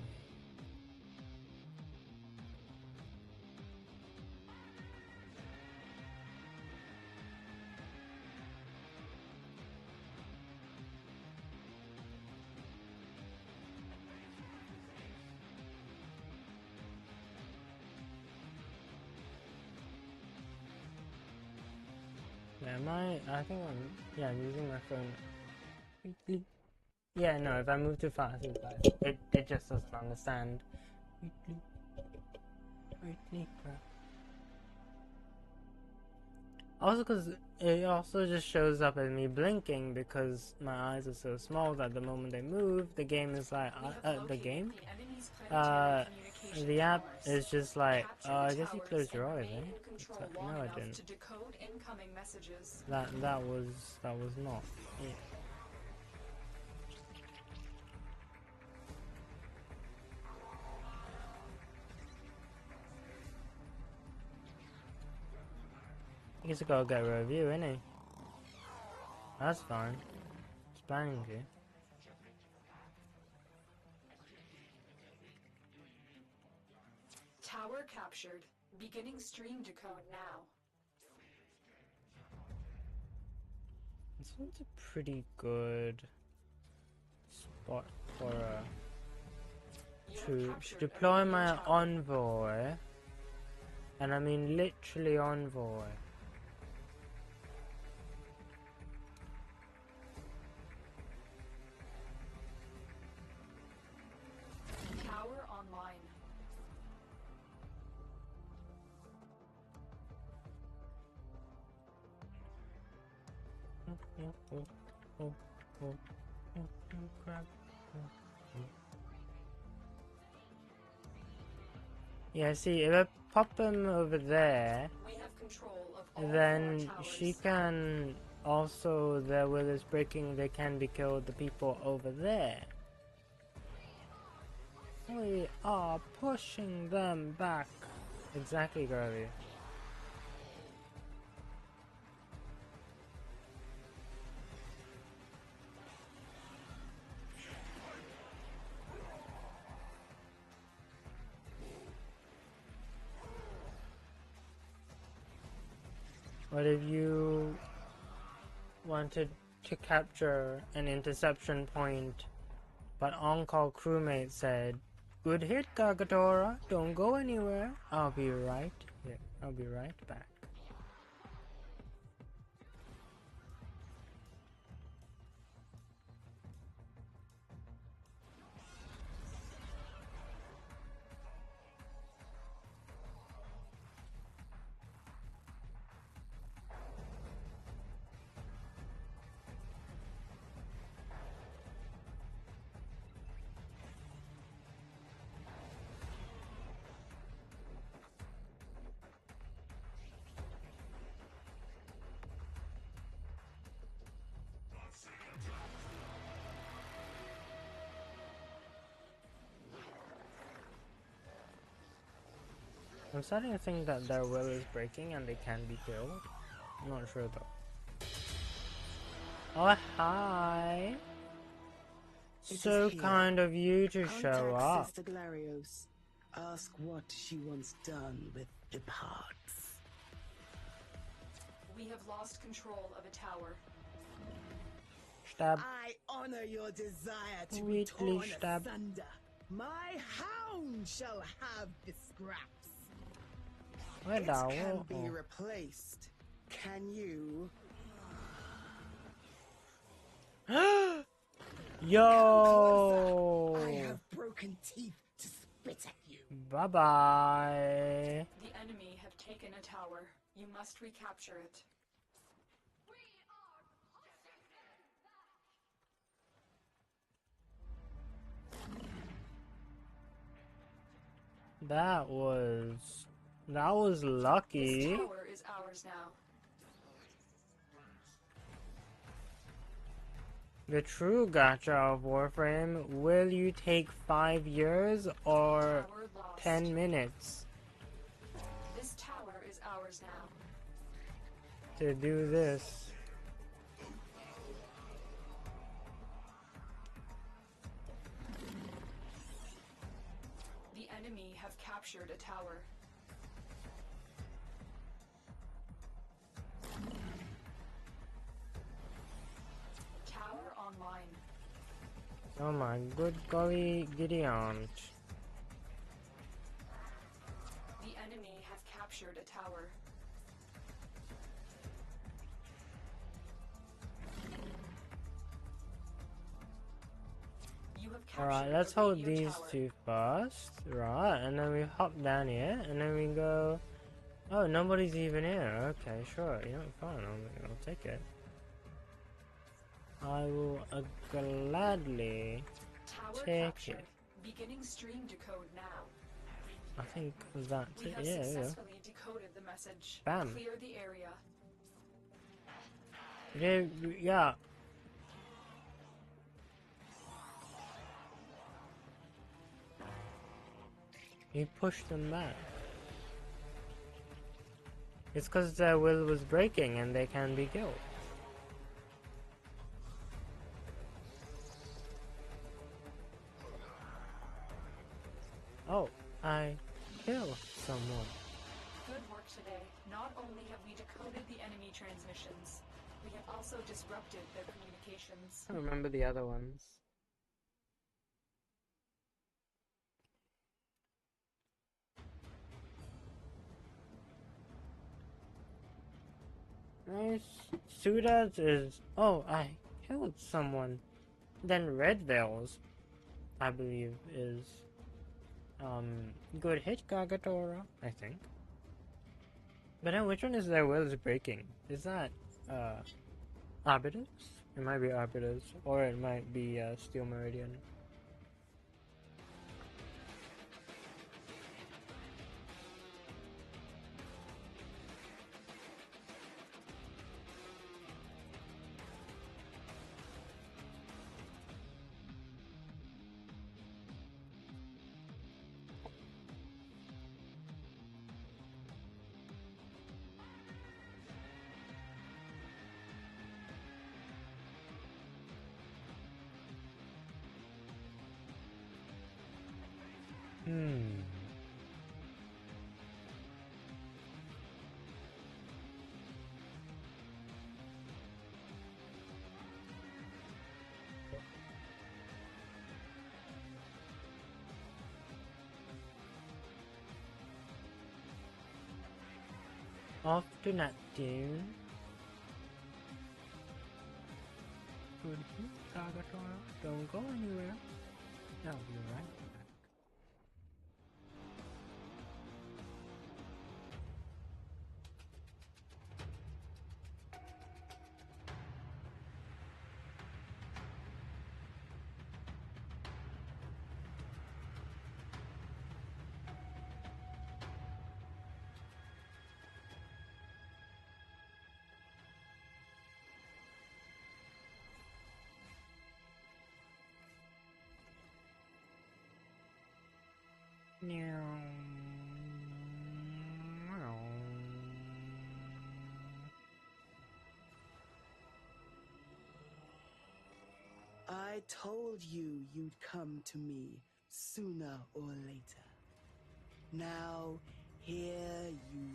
Am I think I'm using my phone. Yeah, no, if I move too fast, it just doesn't understand. Also, because it also just shows up as me blinking because my eyes are so small that the moment they move, the game is like, the app is just like, I guess you closed your eyes, eh? Like, no, I didn't. That was not it. I guess I gotta get a review, innit? That's fine. It's planning to. Tower captured. Beginning stream decode now. This one's a pretty good spot for to deploy my envoy, and I mean literally envoy. Tower online. Crap. Yeah, see, if I pop him over there, then she can also, there where there's breaking, they can be killed, the people over there. We are pushing them back. Exactly, girlie. What if you wanted to capture an interception point, but on-call crewmate said, "Good hit, Kagatora. Don't go anywhere. I'll be right here. I'll be right back." I'm starting to think that their will is breaking and they can be killed. I'm not sure though. Oh, hi! So kind of you to show up. Sister Glarios. Ask what she wants done with the parts. We have lost control of a tower. Stab. I honor your desire to Sweetly be torn stab. asunder. My hound shall have the scraps. It can be replaced. Can you? Yo! I have broken teeth to spit at you. Bye bye. The enemy have taken a tower. You must recapture it. That was lucky. This tower is ours now. The true gacha of Warframe, will you take 5 years or 10 minutes This tower is ours now. to do this? The enemy have captured a tower. Tower online. Oh my good golly Gideon. The enemy have captured a tower. Alright, let's hold these two first. Right, and then we hop down here, and then we go... Oh, nobody's even here. Okay, sure. You know, fine. I'll take it. I will gladly take it. Beginning stream decode now. I think that's it. Yeah, successfully decoded the message. Bam. Clear the area. Yeah. He pushed them back. It's because their will was breaking and they can be killed. Oh, I killed someone. Good work today. Not only have we decoded the enemy transmissions, we have also disrupted their communications. I remember the other ones. Nice. Suda's is... Oh, I killed someone. Then Red Veils, I believe, is... Good hit, Kagatora, I think. But then which one is their will is breaking? Is that, Arbiters? It might be Arbiters, or it might be, Steel Meridian. Off to Neptune. Good hit, Kagatora. Don't go anywhere. I'll be right back. I told you you'd come to me sooner or later. Now, here you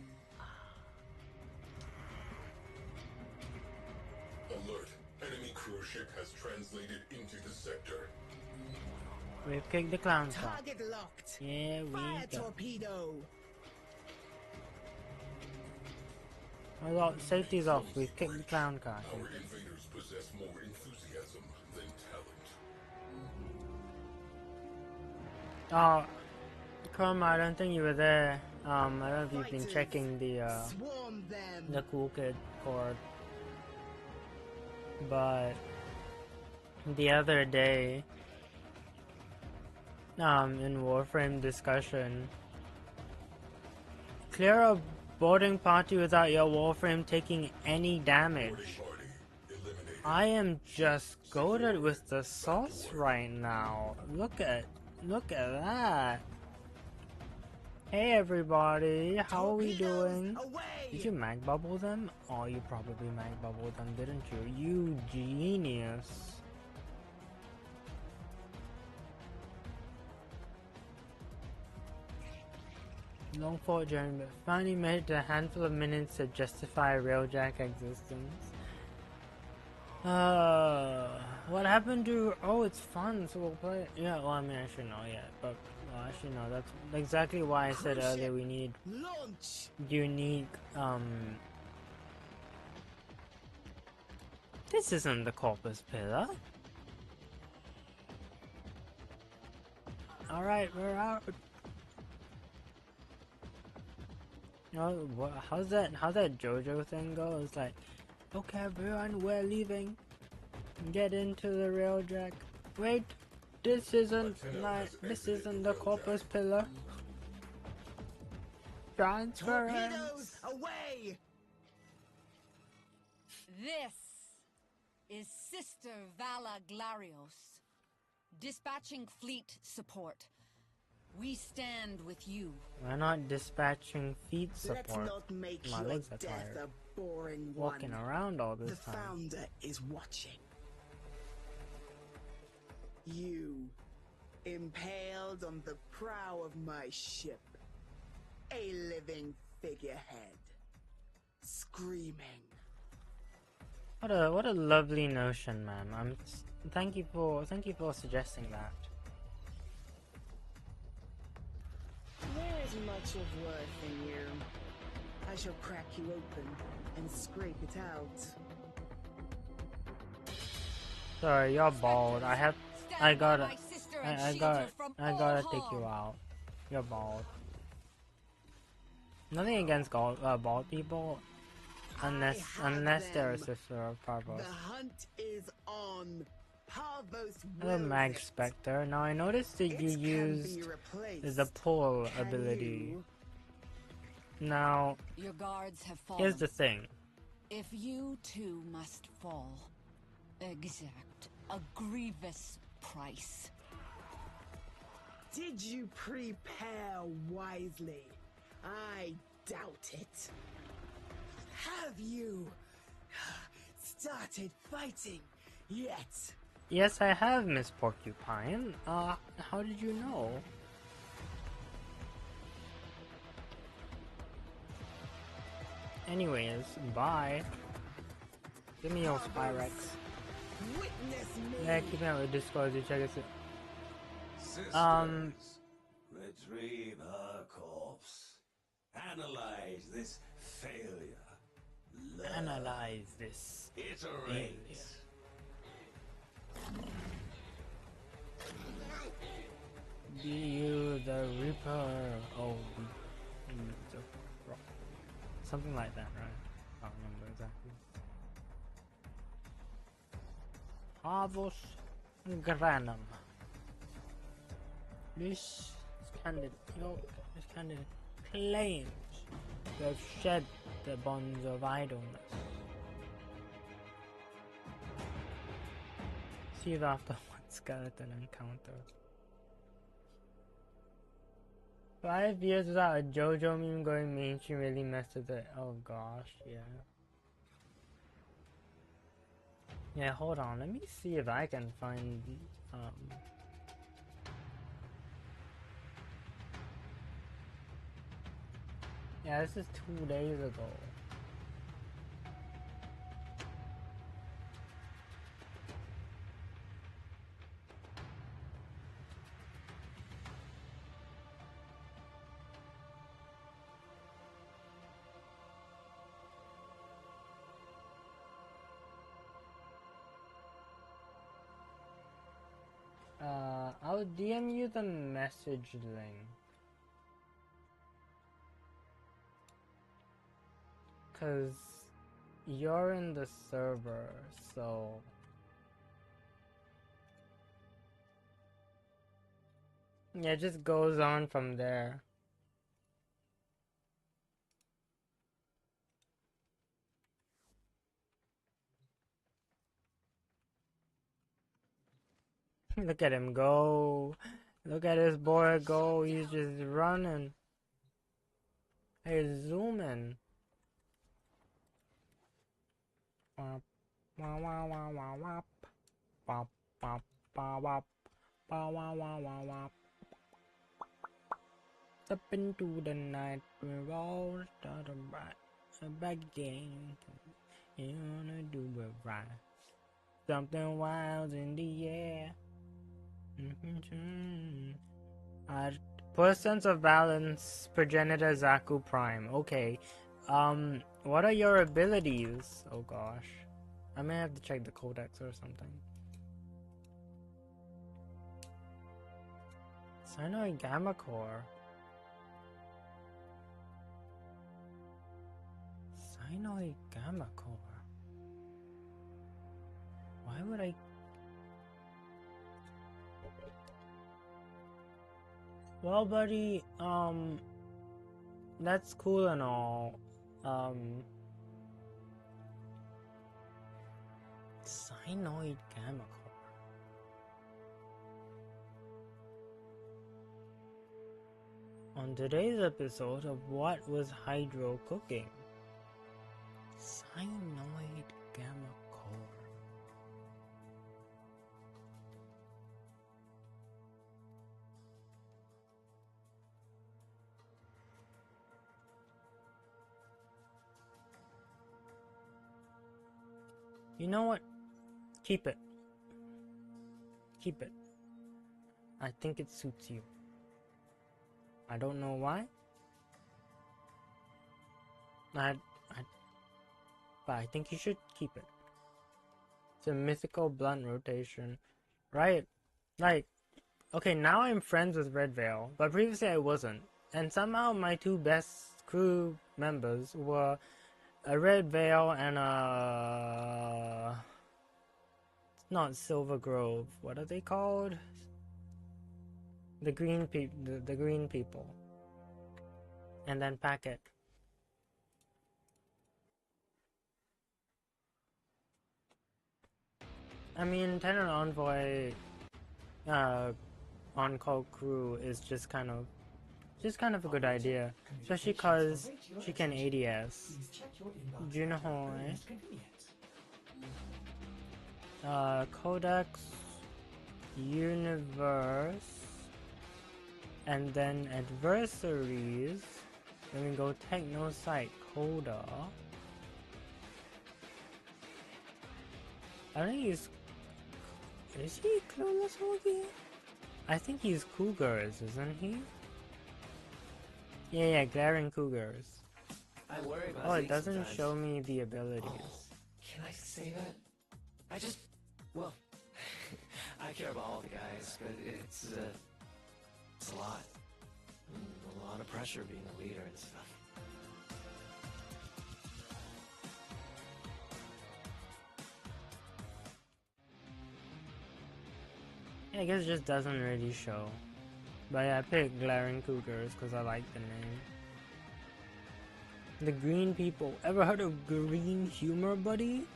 Alert! Enemy cruise ship has translated into the sector. We've kicked the clown car. Target locked. Yeah, we Fire go. torpedo. Oh, look, safety's off. We've kicked the clown car. Our invaders possess more enthusiasm than talent. Oh, Chroma, I don't think you were there. I don't know if you've been checking the Cool Kid cord. But the other day, in Warframe discussion, clear a boarding party without your Warframe taking any damage. I am just goated with the sauce right now. Look at that. Hey everybody, how are we doing? Did you mag bubble them? Oh, you probably mag bubbled them, didn't you? You genius. Long fought journey, but finally made it a handful of minutes to justify Railjack existence. What happened to... Oh, it's fun, so we'll play it. Yeah, well, I mean, I should know yet, but... Well, actually, no, that's exactly why I said earlier we need... unique, This isn't the Corpus Pillar. Alright, we're out. You know, how's that JoJo thing go? It's like, okay everyone, we're leaving. Get into the railjack. Wait, this isn't the corpus pillar. Transfer. Torpedoes away! This is Sister Vala Glarios, dispatching fleet support. We stand with you. We're not dispatching feet Let's support. not make My your legs are death tired. a boring Walking one. around all this The time. founder is watching. You, impaled on the prow of my ship, a living figurehead, screaming. What a lovely notion, man. Thank you for suggesting that. There is much of worth in you. I shall crack you open and scrape it out. Sorry, you're bald. I gotta take you out. You're bald. Nothing against bald people, unless they're a sister of Parvos. The hunt is on. Parvos Hello, wills Mag it. Spectre. Now I noticed that you It can be used replaced. the pull Can ability. you? Now, Your guards have fallen. here's the thing. If you too must fall, exact a grievous price. Did you prepare wisely? I doubt it. Have you started fighting yet? Yes, I have, Miss Porcupine. How did you know? Anyways, bye. Give me your Spyrex. Witness me. Yeah, keep me out with Discord to check it out. Sisters, retrieve her corpse. Analyze this failure. Learn. Analyze this. Iterate. Be you the Reaper? Oh, be you the Rock. Something like that, right? I don't remember exactly. Havos Granum. This candidate claims to have shed the bonds of idleness. See it after one skeleton encounter. 5 years without a JoJo meme going mainstream really messed with it. Oh gosh, yeah. Yeah, hold on. Let me see if I can find yeah, this is 2 days ago. I'll DM you the message link. Cause you're in the server, so yeah, it just goes on from there. Look at him go. Look at this boy go. He's just running. Hey, zooming. Step into the night, we're all starting back again. You wanna do it right. Something wild in the air. Poor sense of balance, progenitor Zaku Prime. Okay. What are your abilities? Oh gosh. I may have to check the codex or something. Cyanoid gamma core. Cyanoid gamma core. Why would I? Well, buddy, that's cool and all. Cyanoid gamma core. On today's episode of What Was Hydro Cooking? Cyanoid gamma core. You know what? Keep it. Keep it. I think it suits you. I don't know why. But I think you should keep it. It's a mythical blunt rotation. Right? Like, okay, now I'm friends with Red Veil, but previously I wasn't. And somehow my two best crew members were a Red Veil and a... not Silver Grove. What are they called? The green the green people. And then Packet. I mean, Tenno Envoy on-call crew is just kind of a good idea, especially because she can ADS. Junohoi. Codex, Universe, and then Adversaries. Then we go Technosite Coda. I think he's... Is he Clueless Hoagie? I think he's Cougars, isn't he? Yeah, Glaring Cougars. I worry about oh, it doesn't sometimes. Show me the abilities. Oh, can I say that? I just... Well... I care about all the guys, but it's a lot. A lot of pressure being a leader and stuff. Yeah, I guess it just doesn't really show. But yeah, I picked Glaring Cougars because I like the name. The green people. Ever heard of green humor, buddy?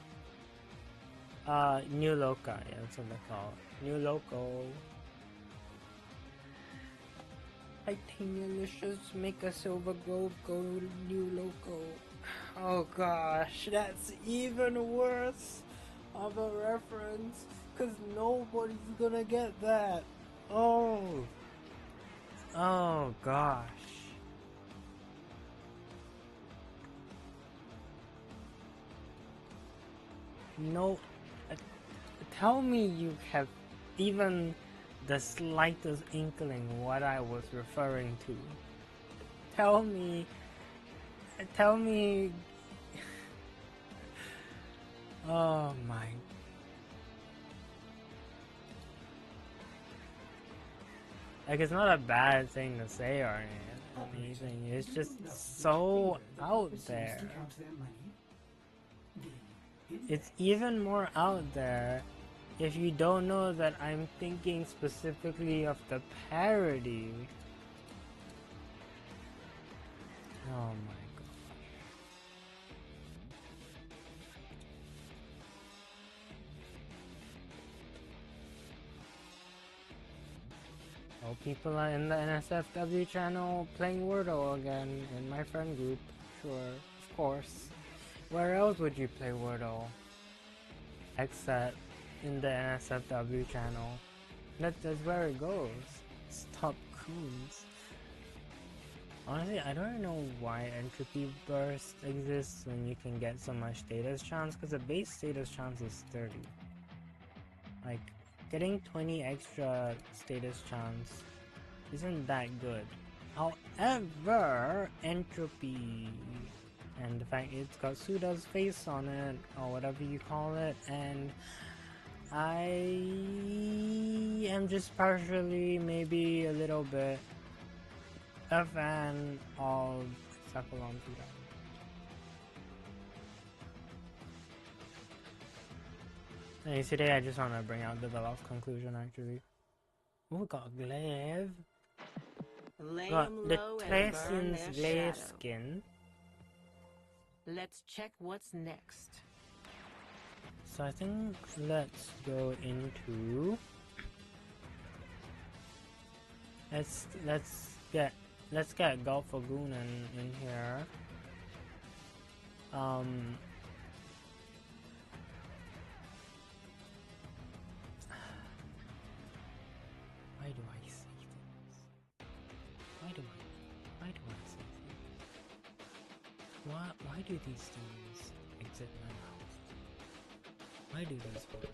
New Loca. Yeah, that's what they call it. New Loco. Titanialicious, make a Silver Grove go New Loco. Oh gosh, that's even worse of a reference. Because nobody's gonna get that. Oh gosh. No, tell me you have even the slightest inkling what I was referring to. Tell me. Oh my. Like, it's not a bad thing to say or anything, it's just so out there. It's even more out there if you don't know that I'm thinking specifically of the parody. Oh my god. Oh, people are in the NSFW channel playing Wordle again in my friend group. Sure, of course. Where else would you play Wordle? Except in the NSFW channel. That's where it goes. Stop coons. Honestly, I don't know why Entropy Burst exists when you can get so much status chance, because the base status chance is 30. Like, getting 20 extra status chance isn't that good. However, Entropy, and the fact it's got Suda's face on it, or whatever you call it, and I am just partially, maybe a little bit, a fan of Cephalon 2000. Hey, today I just want to bring out the Velox conclusion actually. Oh, got glaive. Got the Tracian's glaive skin. Let's check what's next. So I think let's go into let's get Gulf Lagoon in here. Why do I say things? Why do I say things? Why do these things exit my mouth? Why do these words?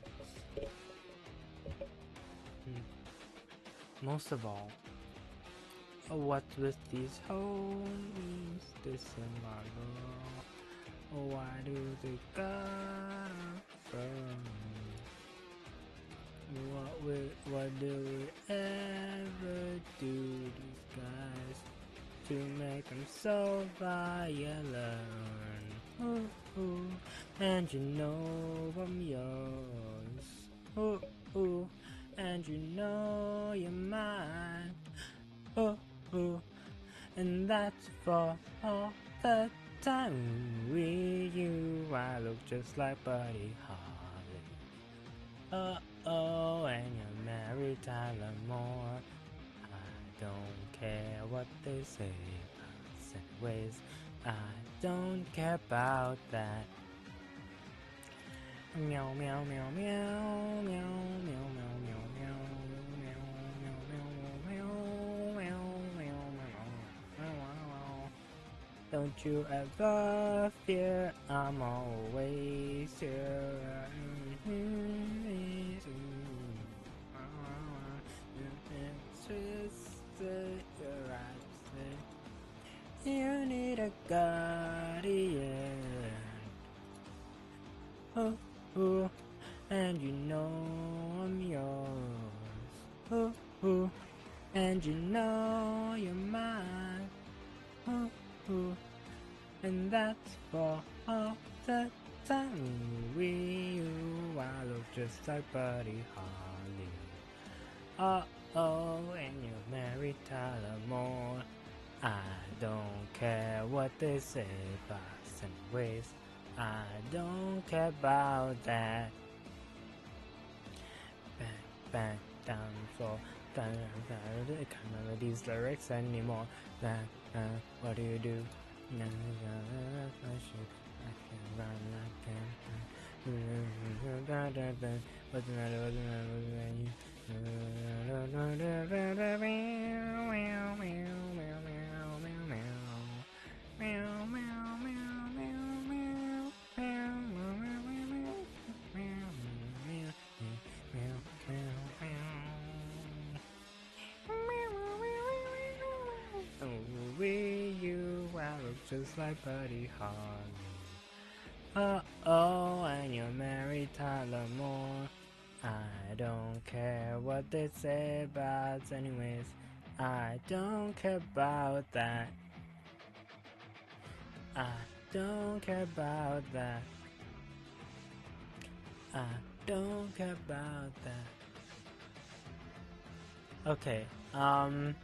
Most of all, what's with these homies? This in my girl. Why do they gotta from? What do we ever do these guys to make them so violent? Ooh, ooh, and you know I'm yours. Ooh, ooh, and you know you're mine. Ooh, ooh, and that's for all the time with you. I look just like Buddy Holly. Oh, and you're married Tyler Moore. I don't care what they say about us anyways. I don't care about that. Meow meow meow meow meow meow meow meow meow. Don't you ever fear, I'm always here. You need a guardian. Oh, oh, and you know I'm yours. Oh, oh, and you know you're mine. Oh, oh, and that's for all the time with you. I look just like Buddy Holly. Oh, and you're married Tyler Moore. I don't care what they say about us anyways. I don't care about that. Back down for I can't remember these lyrics anymore. What do you do? I can run, what's the matter? Just like Buddy Holly. Oh, and you're married Tyler Moore. I don't care what they say about us anyways. I don't care about that. I don't care about that. I don't care about that. Okay, I'm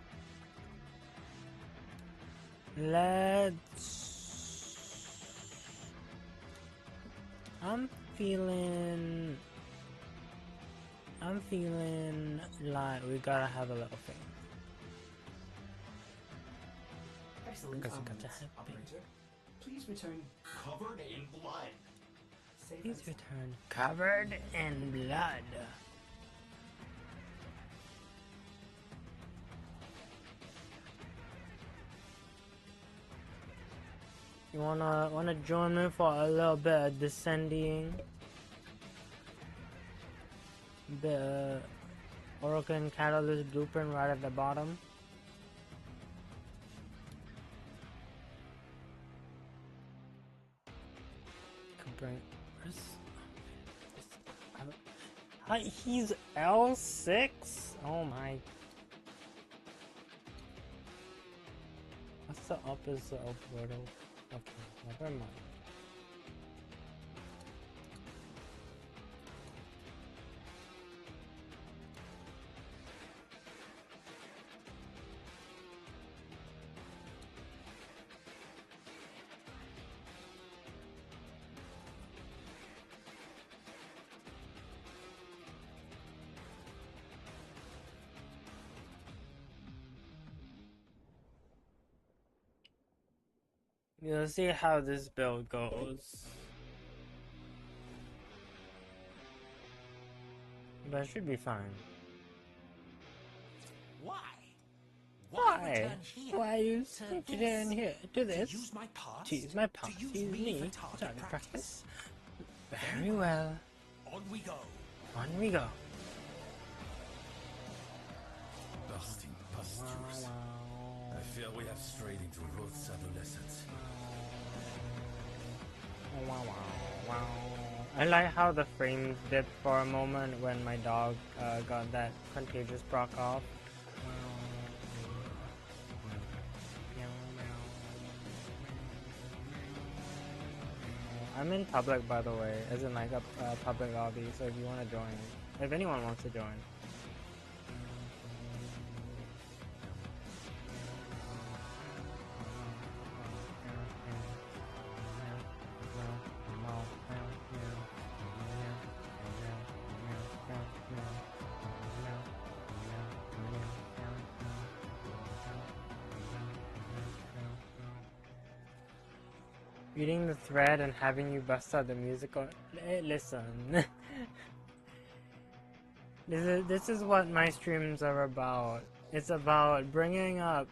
feeling like we gotta have a little thing. Excellent operator. Please return covered in blood. Please return covered in blood. You wanna join me for a little bit of descending? The Orokin Catalyst blueprint right at the bottom. He's L6? Oh my. What's the opposite of Wordle? Okay, never mind. We'll see how this build goes. But it should be fine. Why? Why? Why you switch it in here? Do this. To use my parts? To use me. Target practice. Very well. On we go. On we go. Busting pustures. I fear we have strayed into Roth's adolescence. I like how the frames dipped for a moment when my dog got that contagious proc off. I'm in public, by the way, as in like a public lobby, so if you want to join, if anyone wants to join. Reading the thread and having you bust out the musical. Listen, this is what my streams are about. It's about bringing up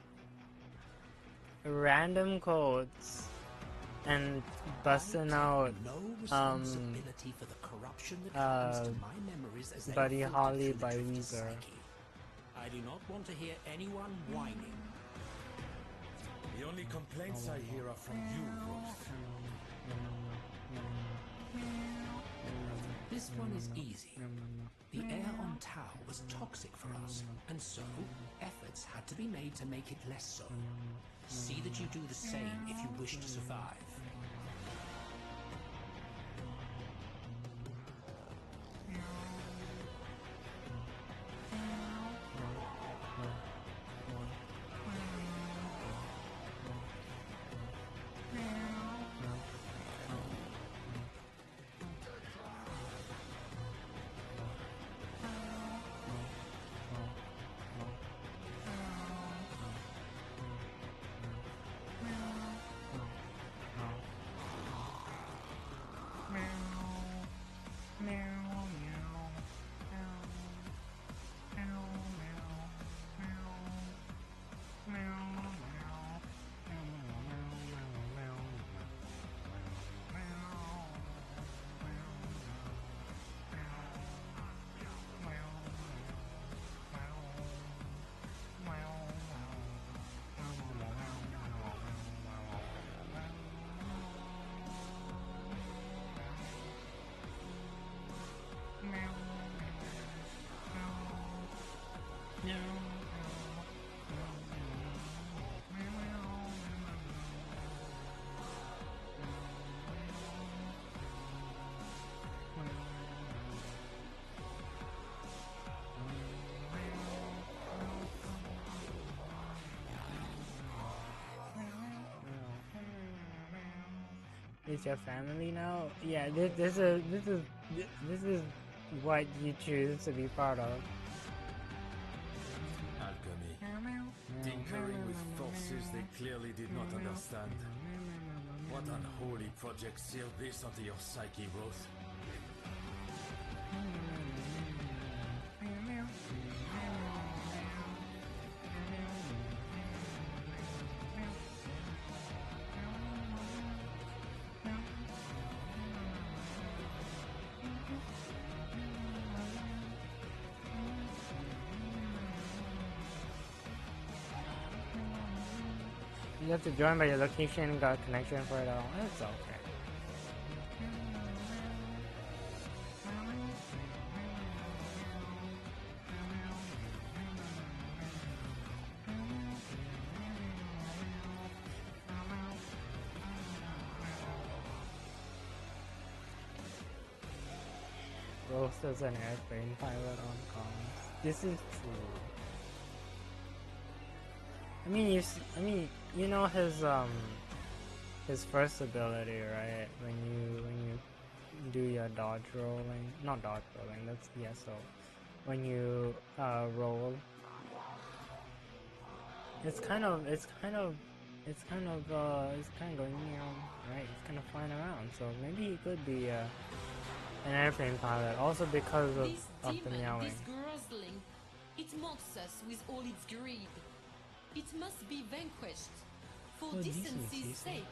random quotes and busting out Buddy Holly by Weezer. I do not want to hear anyone whining. The only complaints I hear are from you, Roth. This one is easy. The air on Tau was toxic for us, and so efforts had to be made to make it less so. See that you do the same if you wish to survive. Is your family now? Yeah, this is what you choose to be part of. Alchemy. Tinkering with forces they clearly did not understand. What unholy project sealed this onto your psyche, Roth? You have to join by your location, got connection for it all. It's okay. roast as an airplane pilot on comms. This is true. I mean, you know his first ability, right? When you do your dodge rolling, not dodge rolling, that's ESO. When you roll, it's kind of going meow, right? It's kind of flying around. So maybe he could be an airplane pilot, also because of the meowing. This grozzling, it mocks us with all its greed. It must be vanquished for decency's sake.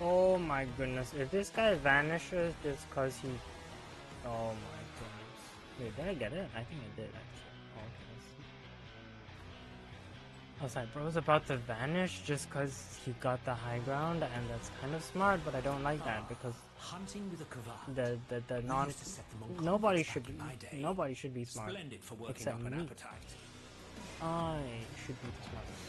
Oh my goodness, if this guy vanishes just cause he... Oh my goodness. Wait, did I get it? I think I did actually. Oh, okay, let's see. I was like, bro's about to vanish just cause he got the high ground, and that's kind of smart, but I don't like that because hunting with a kuva. The non... Nobody should be smart. Splendid for working except up an me. appetite. I should be the smartest.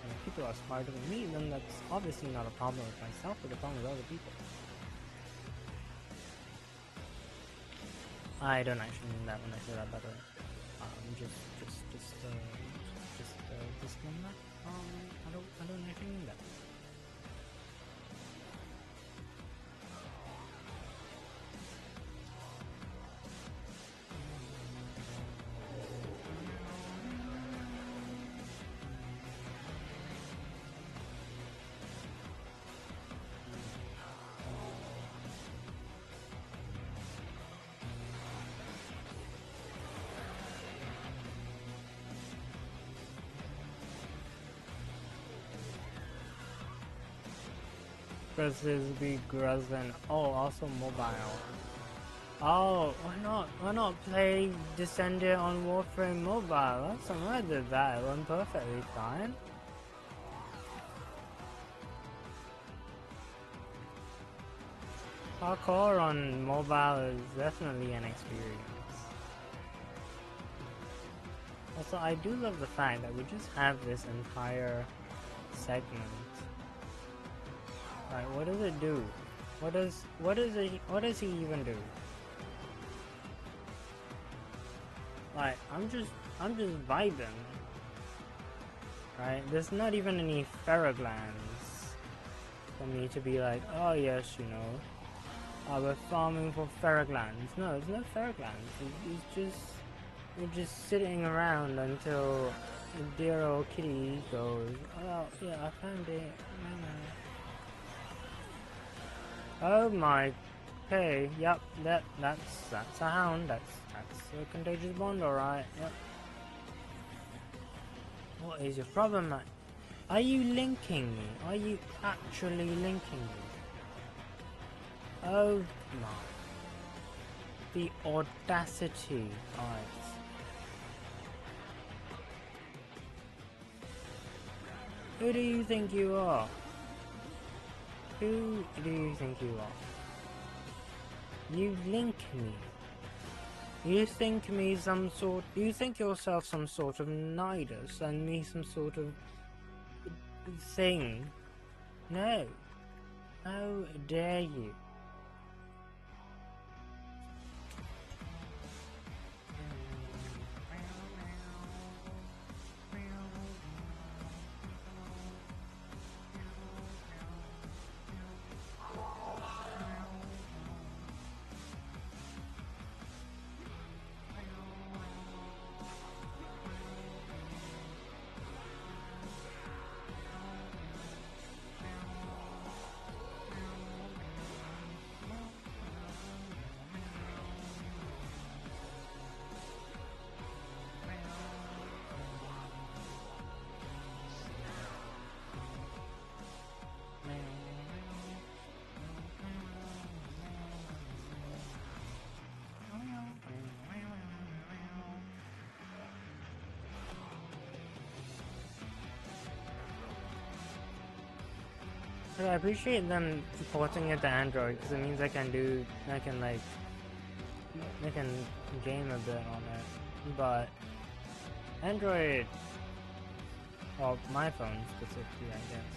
And if people are smarter than me, then that's obviously not a problem with myself, but a problem with other people. I don't actually mean that when I say that, by the way. Just disclaimer. I don't actually mean that. Versus be Gruzzin. Oh, also mobile. Oh, why not play Descendant on Warframe mobile? Last time I did that, it went perfectly fine. Parkour on mobile is definitely an experience. Also, I do love the fact that we just have this entire segment. Right, what does it do? What does he even do? Like, I'm just vibing. Right? There's not even any ferroglands for me to be like, oh yes, you know, we're farming for ferroglands. No, there's no ferroglands. We're just sitting around until dear old kitty goes, oh yeah, I found it. Oh my, okay, yep, that's a hound, that's a contagious bond, alright, yep. What is your problem, man? Are you linking me? Are you actually linking me? Oh my. The audacity, guys. Who do you think you are? Who do you think you are? You link me. You think yourself some sort of nidus and me some sort of thing? No. How dare you? But I appreciate them porting it to Android because it means I can game a bit on it. But Android, well, my phone specifically, I guess,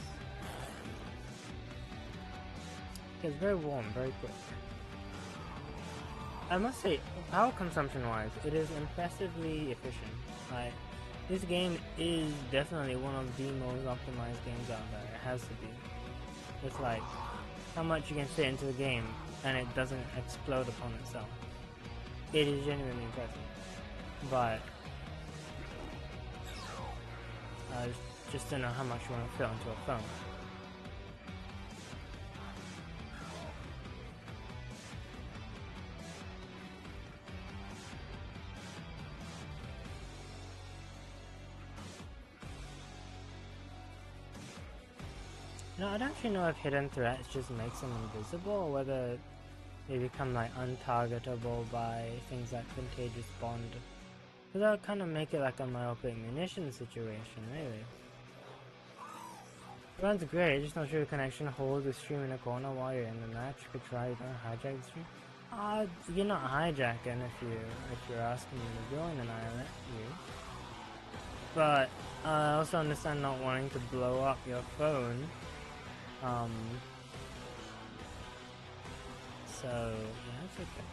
gets very warm very quick. I must say, power consumption-wise, it is impressively efficient. Like, this game is definitely one of the most optimized games out there. It has to be. It's like how much you can fit into the game and it doesn't explode upon itself. It is genuinely impressive. But I just don't know how much you want to fit onto a phone. No, I don't actually know if hidden threats just makes them invisible or whether they become like untargetable by things like contagious bond. Because that would kind of make it like a myopic munition situation, really. Runs great, just not sure the connection holds the stream in a corner while you're in the match. You could try, don't hijack the stream. You're not hijacking if you're asking me to join, and I let you. But I also understand not wanting to blow up your phone. So yeah, it's okay.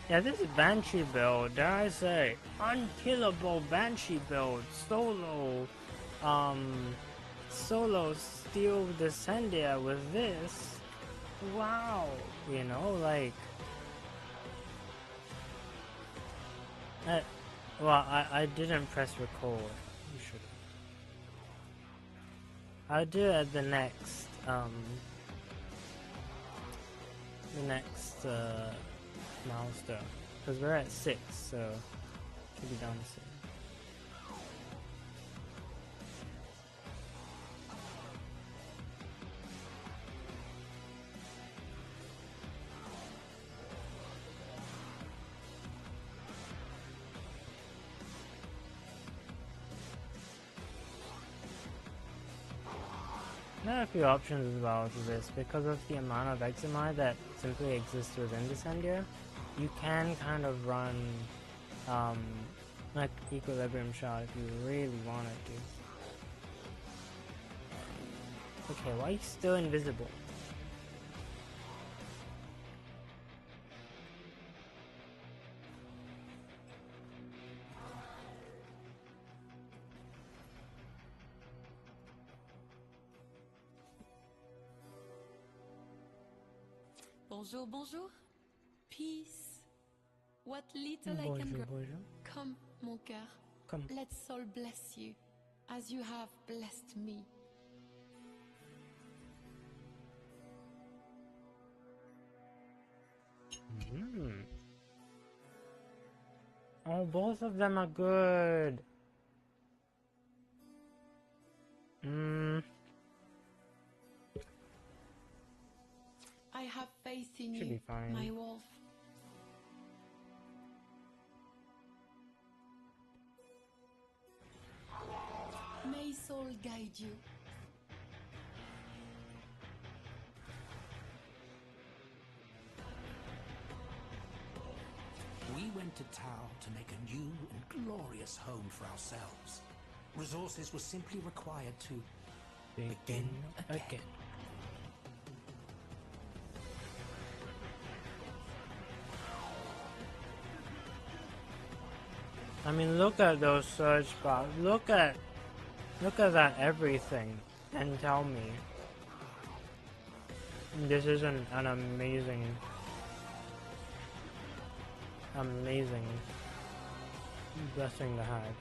Yeah, this is Banshee build, dare I say, unkillable Banshee build, solo Steel Descendia with this, wow, you know, like, well, I didn't press record, you should have. I'll do it at the next, milestone, because we're at 6, so should be done soon. There are a few options as well to this. Because of the amount of XMI that simply exists within Descendia, you can kind of run like equilibrium shot if you really wanted to. Okay, why are you still invisible? Bonjour, bonjour. Peace. What little Bonjour, I can grow. bonjour. Come, mon cœur. Come. Let's all bless you, as you have blessed me. Oh, both of them are good. I have faith in Should you, be fine. my wolf. May soul guide you. We went to Tau to make a new and glorious home for ourselves. Resources were simply required to begin again. I mean, look at those search bars. Look at that everything, and tell me this isn't an amazing blessing to have.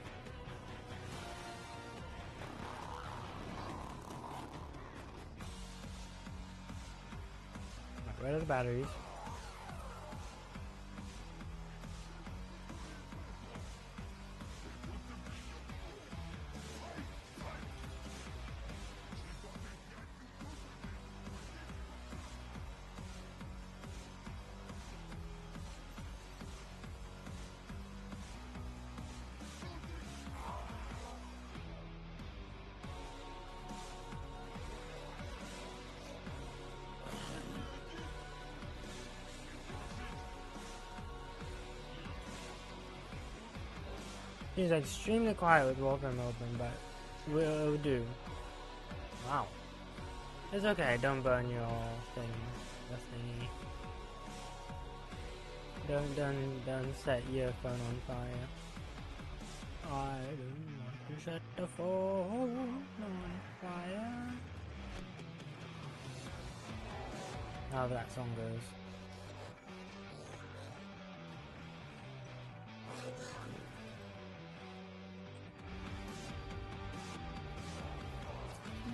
Where are the batteries? He's extremely quiet with Warframe open, but will do. Wow. It's okay, don't burn your thing. The thingy. Don't set your phone on fire. I don't want to set the phone on fire. However that song goes.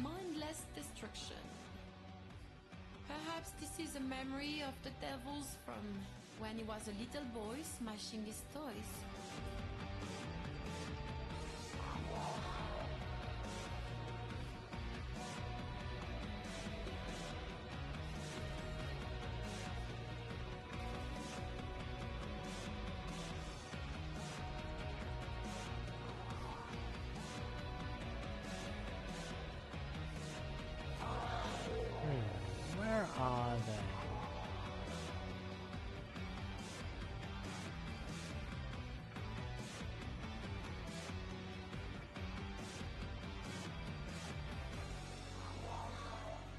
Mindless destruction. Perhaps this is a memory of the devils from when he was a little boy smashing his toys. Where are they?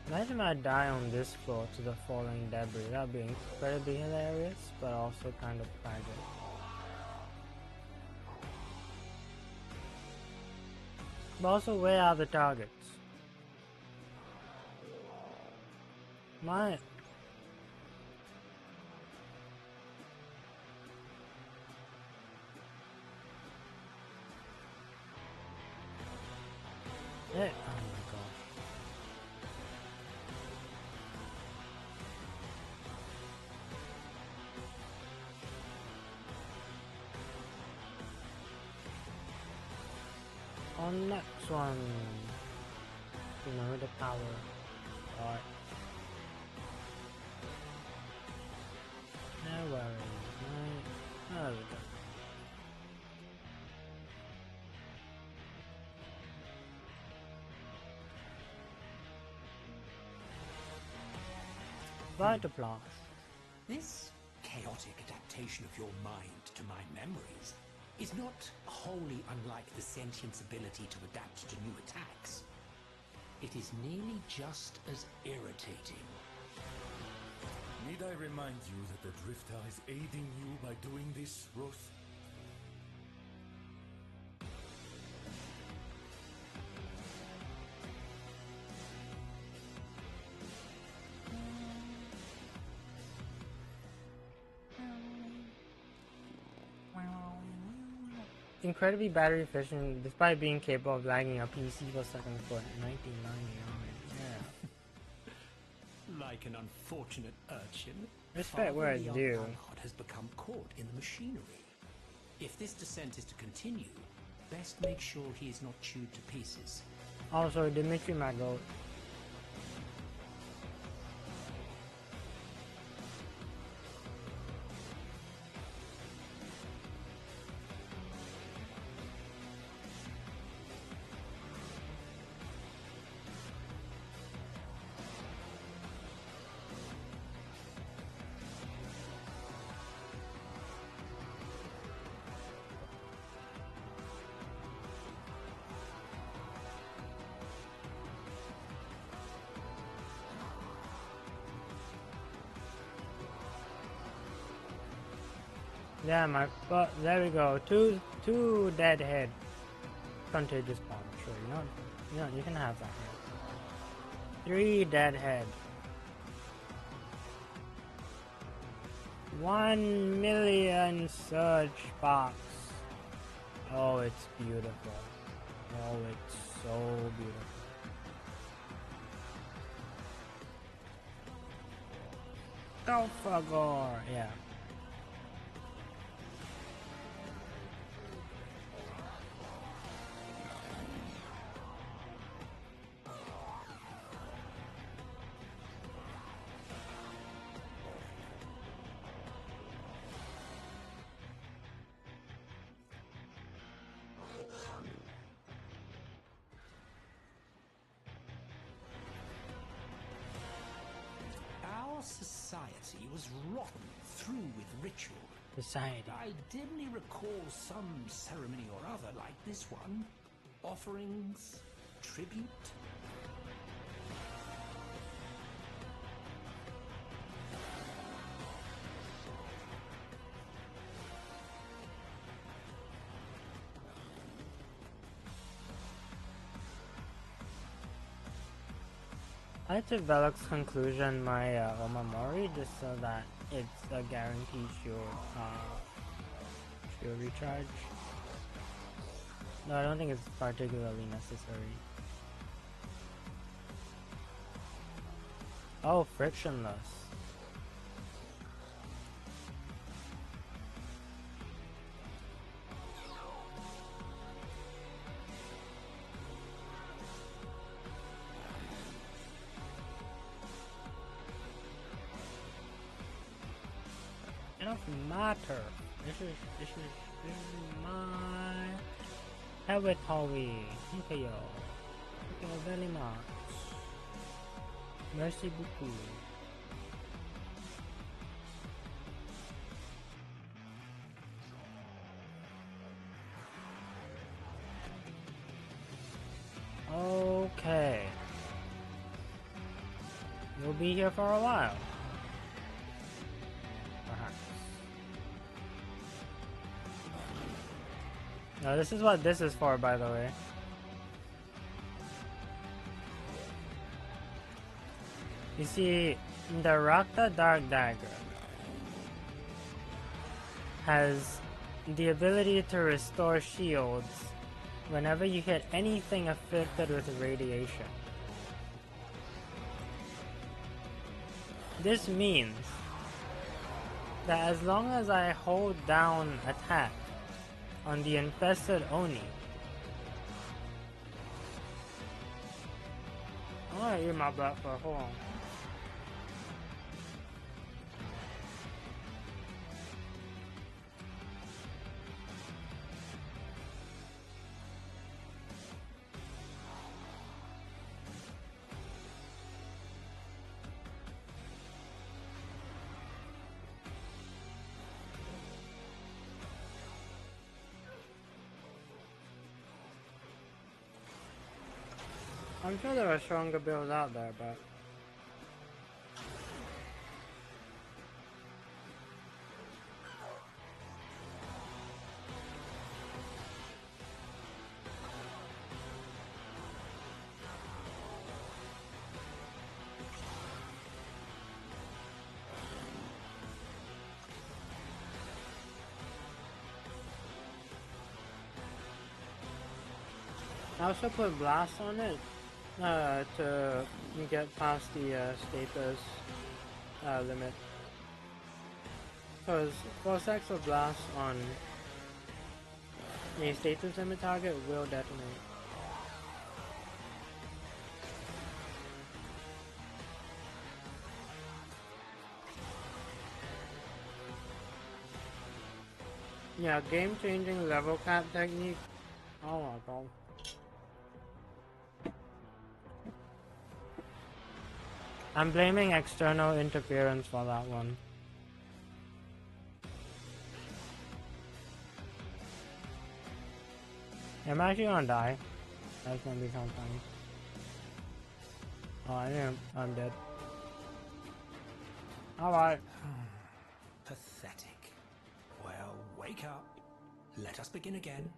Imagine I die on this floor to the falling debris. That would be incredibly hilarious, but also kind of tragic. But also, where are the targets? My... Hey, oh my gosh. On next one. Remember the power. Alright. No worries. Right. There we go. Vitaplast. This chaotic adaptation of your mind to my memories is not wholly unlike the sentient's ability to adapt to new attacks. It is nearly just as irritating. Need I remind you that the Drifter is aiding you by doing this, Roth? Incredibly battery efficient despite being capable of lagging a PC for second foot in 1999. Yeah. Like an unfortunate urchin, Respect where it's Father due. Leon Alhard has become caught in the machinery. If this descent is to continue, best make sure he is not chewed to pieces. Also, Dimitri Magot. Yeah, but there we go. Two dead head. Contagious bomb. Sure, you can have that. Here. 3 dead head. 1 million surge box. Oh, it's beautiful. Oh, it's so beautiful. Go for gore. Yeah. Our society was rotten through with ritual. society. I dimly recall some ceremony or other like this one. Offerings, tribute. I took Velok's conclusion my Omamori just so that it's a guaranteed shield recharge. No, I don't think it's particularly necessary. Oh, frictionless. Matter. This is my territory. Thank you. Thank you very much. Merci beaucoup. Okay. We'll be here for a while. No, this is what this is for, by the way. You see, the Rakta Dark Dagger has the ability to restore shields whenever you hit anything affected with radiation. This means that as long as I hold down attack on the infested Oni, I wanna eat my butt for hold on. I'm sure there are stronger builds out there, but I also put blast on it to get past the status limit. Because 4 stacks of blast on a status limit target will detonate. Yeah, game-changing level cap technique. Oh my god. I'm blaming external interference for that one. I'm actually gonna die. That's gonna be kind of funny. Oh, I think I'm dead. Alright. Pathetic. Well, wake up. Let us begin again.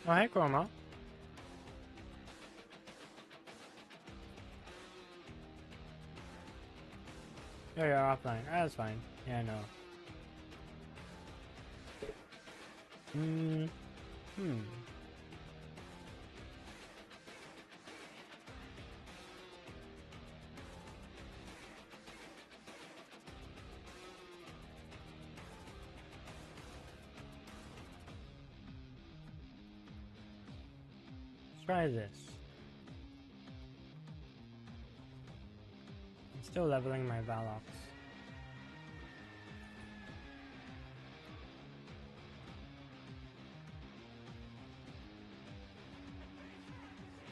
Oh, hey, Chroma. Oh, you're offline. That's fine. Yeah, I know. Let's try this. I'm still leveling my Valox.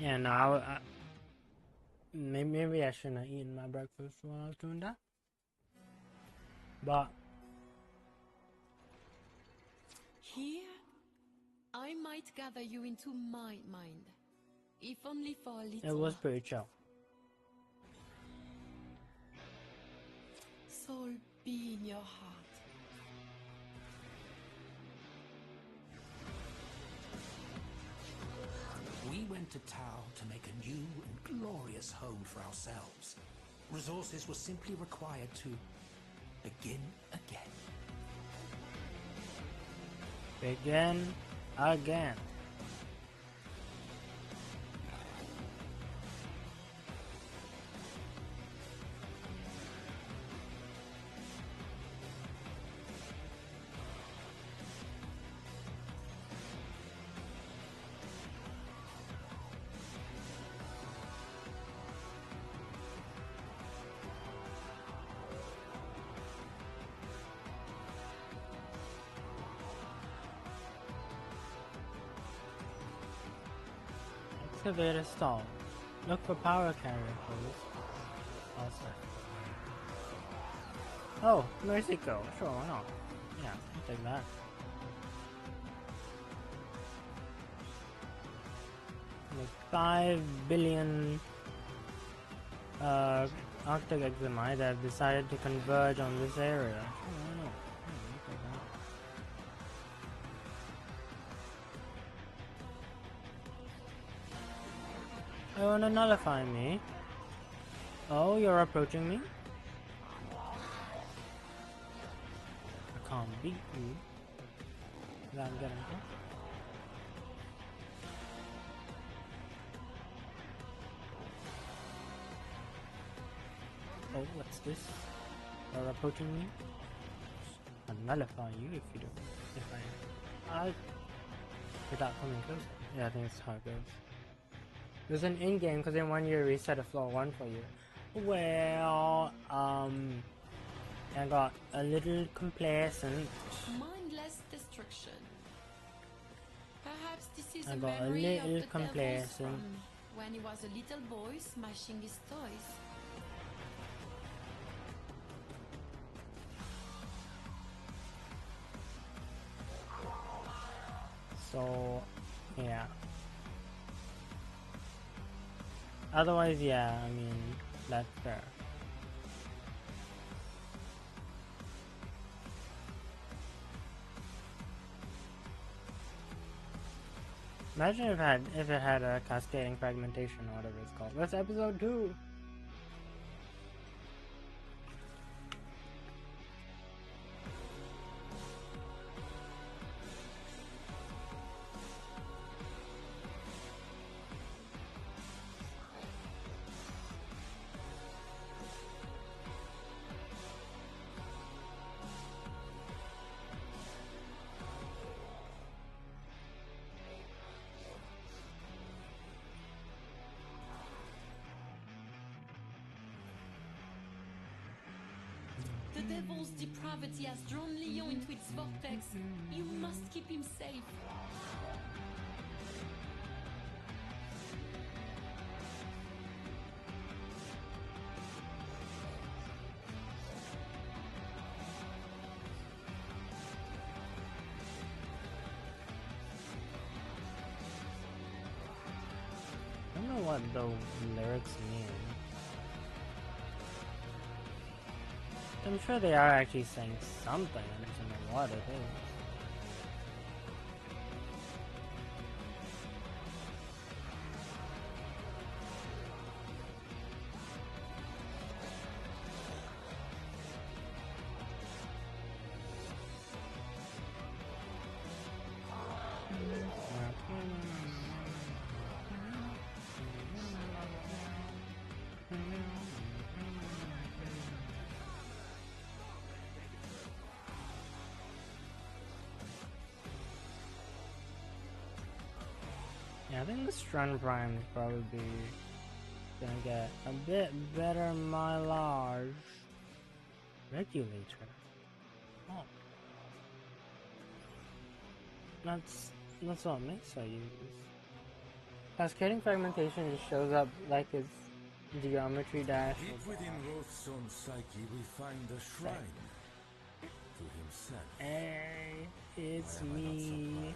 Yeah, no, maybe I shouldn't have eaten my breakfast while I was doing that. But here, I might gather you into my mind, if only for a little. it was pretty chill. Soul be in your heart. We went to Tau to make a new and glorious home for ourselves. Resources were simply required to begin again. Begin again. Activate a stall. Look for power carrier, please. Also. Oh, Mercy Go. Sure, why not? Yeah, I'll take that. Like 5 billion Arctic Examite have decided to converge on this area. Sure, why not? Yeah, I'll take that. You wanna nullify me? Oh, you're approaching me? I can't beat you. I'm getting here. Oh, what's this? You're approaching me? I'll nullify you if you don't. If I... Without coming closer. Yeah, I think that's how it goes. There's an in-game because in 1 year reset a floor 1 for you. Well, I got a little complacent. Mindless destruction. Perhaps this is I a got a memory of little the complacent. devils from when he was a little boy smashing his toys. So, yeah. Otherwise, yeah, I mean, that's fair. Imagine if it had a cascading fragmentation or whatever it's called. That's episode 2. The devil's depravity has drawn Leon into its vortex. You must keep him safe. I don't know what the lyrics mean. I'm sure they are actually saying something, I just don't know what it is. Yeah, I think the Strun Prime is probably gonna get a bit better mileage. Regulator. Oh. That's what makes I use. Cascading fragmentation just shows up like it's geometry dash. Deep within Roth's own psyche, we find a shrine to himself. Hey, it's me.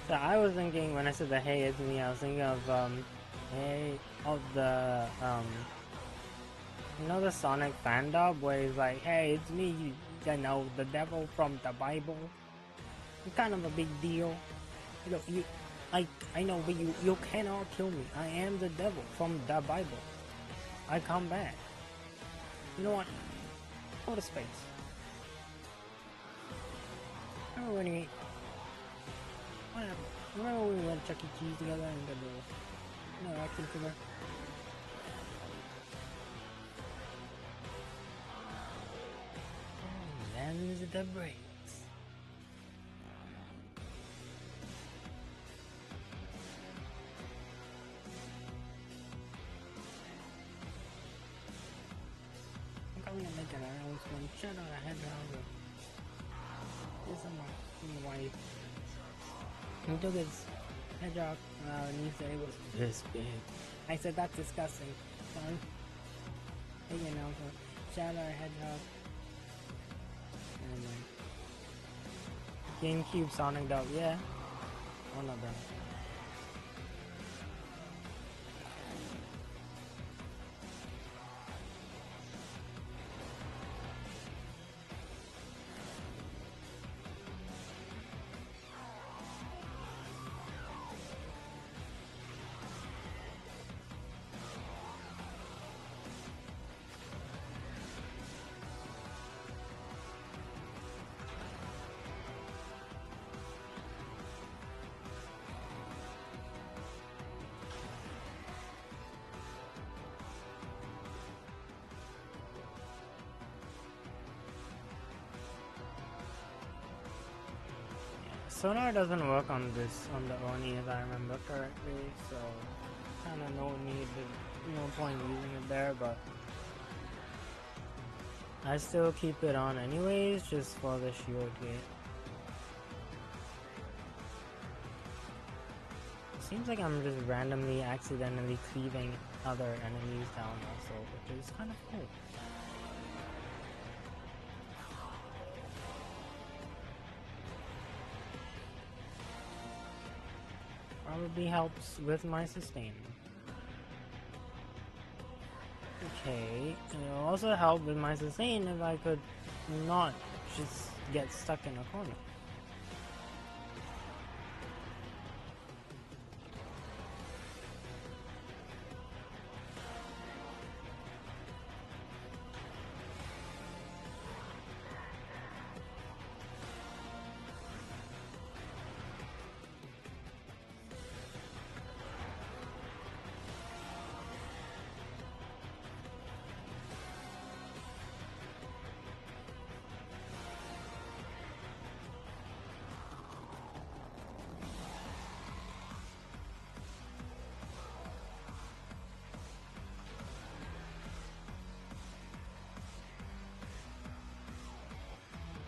So I was thinking when I said the hey, it's me, I was thinking of hey, of the you know the Sonic fan dub where he's like, hey, it's me, you know, the devil from the Bible. It's kind of a big deal. You know, I know, but you cannot kill me. I am the devil from the Bible. I come back. You know what? Go to space. Remember when we... Whatever. Remember when we went to Chuck E. Cheese together and got the... No, action figure? Lens the brakes. I'm gonna make an announcement. Shut up, I had to this is my wife. He took his hedgehog and he said it was this big. I said that's disgusting. Son. Big announcement. Shout out hedgehog. And GameCube Sonic Dog, yeah. One of them. Sonar doesn't work on this, on the Oni if I remember correctly, so kinda no point using it there, but I still keep it on anyways, just for the shield gate. Seems like I'm just randomly, accidentally cleaving other enemies down also, which is kind of cool. Probably helps with my sustain. Okay, it'll also help with my sustain if I could not just get stuck in a corner.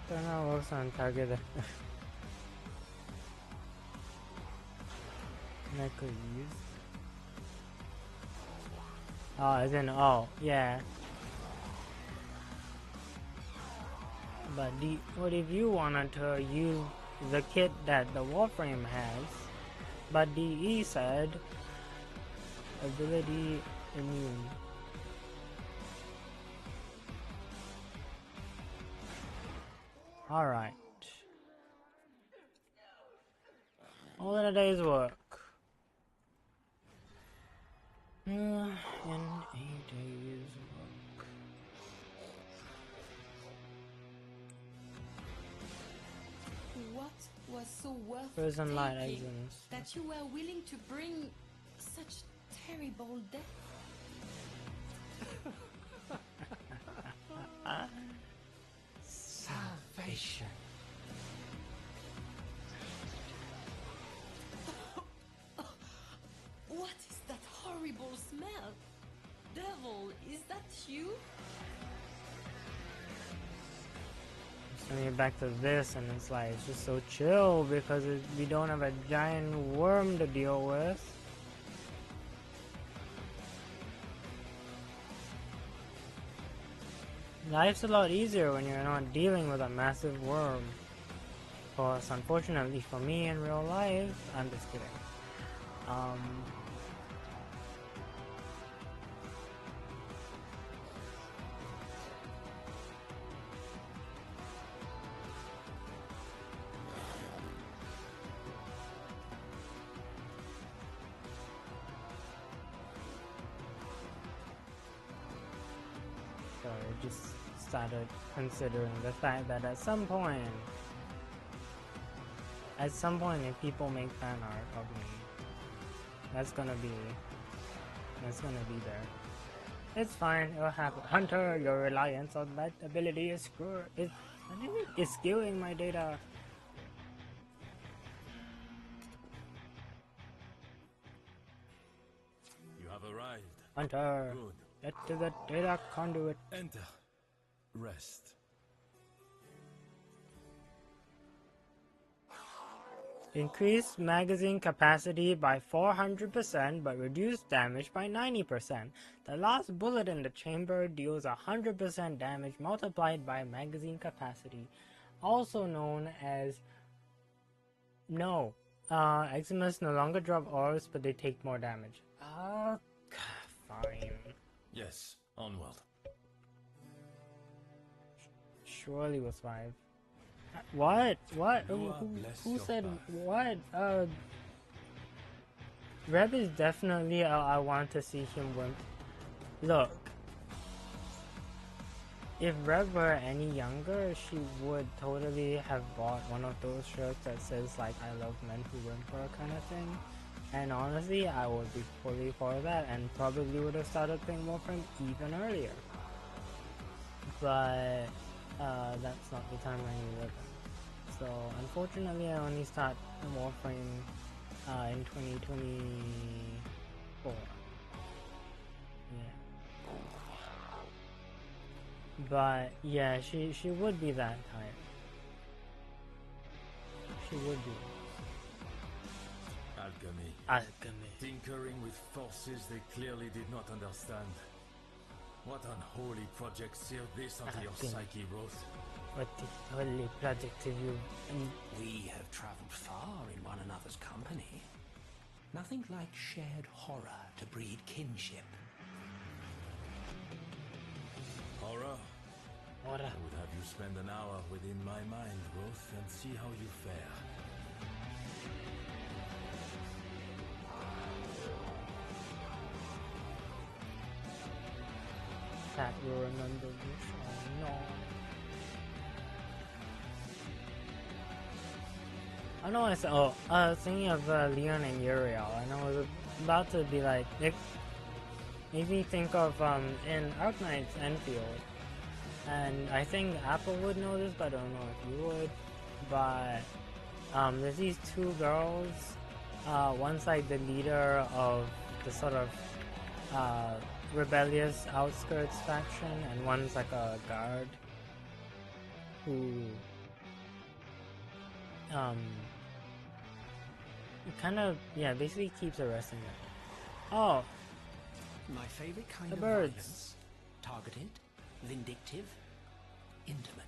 Tenno works on target. I could use. Oh, as in, oh, yeah. But what if you wanted to use the kit that the Warframe has, but DE said ability immune. Alright. All in a day's work. In a day's work. What was so worth Prison light taking exams. that you were willing to bring such terrible death? Salvation. What is that horrible smell? Devil, is that you? And you're back to this, and it's like, it's just so chill because we don't have a giant worm to deal with. Life's a lot easier when you're not dealing with a massive worm. Of course, unfortunately for me in real life, I'm just kidding. So I just started considering the fact that at some point if people make fan art of me, that's gonna be there. It's fine, it'll happen. Hunter, your reliance on that ability is skewing my data. You have arrived. Hunter, Good. get to the data conduit. Enter. Rest. Increase magazine capacity by 400% but reduce damage by 90%. The last bullet in the chamber deals 100% damage multiplied by magazine capacity, also known as Eximus no longer drop orbs, but they take more damage. Fine. Yes, onward. Surely was 5. What? Who said what? Reb is definitely I want to see him win. Look, if Reb were any younger, she would totally have bought one of those shirts that says like "I love men who win for" kind of thing. And honestly, I would be fully for that, and probably would have started playing Warframe even earlier. But that's not the time I live in. So unfortunately, I only start Warframe in 2024. Yeah. But yeah, she would be that type. She would be. Alchemy. Tinkering with forces they clearly did not understand. What unholy project sealed this onto your psyche, Rose? What holy project have you... We have travelled far in one another's company. Nothing like shared horror to breed kinship. Horror? I would have you spend an hour within my mind, Rose, and see how you fare. Cat will remember this. Oh no. I know I said, I was thinking of Leon and Uriel, and I was about to be like, it made me think of in Arknight's Enfield, and I think Apple would know this, but I don't know if you would, but there's these two girls, one's like the leader of the sort of rebellious outskirts faction, and one's like a guard who kind of, yeah, basically keeps arresting them. Oh, My favorite kind the of birds. violence. Targeted, vindictive, intimate.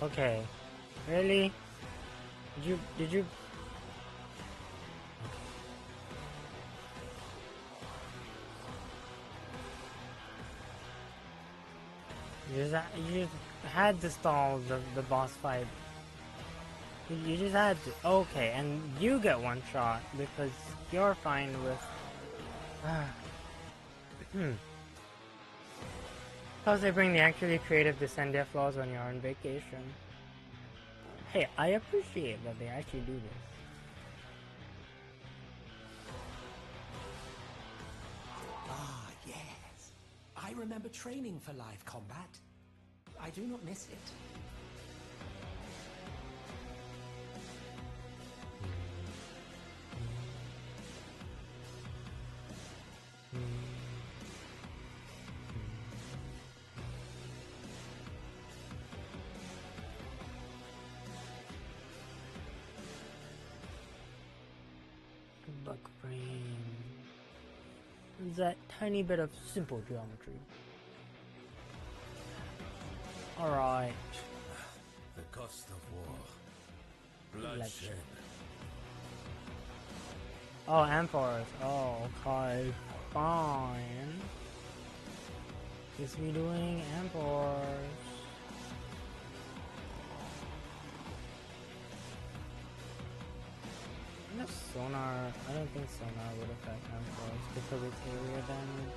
Okay, really? Did you? You just had to stall the boss fight. You just had to. Okay, and you get one shot because you're fine with Plus they bring the actually creative Descendia flaws when you're on vacation. Hey, I appreciate that they actually do this. Ah, yes. I remember training for live combat. I do not miss it. That tiny bit of simple geometry. Alright. The cost of war. Bloodshed. Oh, Amphors. Oh, okay. Fine. Guess we doing Amphors. Sonar, I don't think sonar would affect Amphors because it's area damage.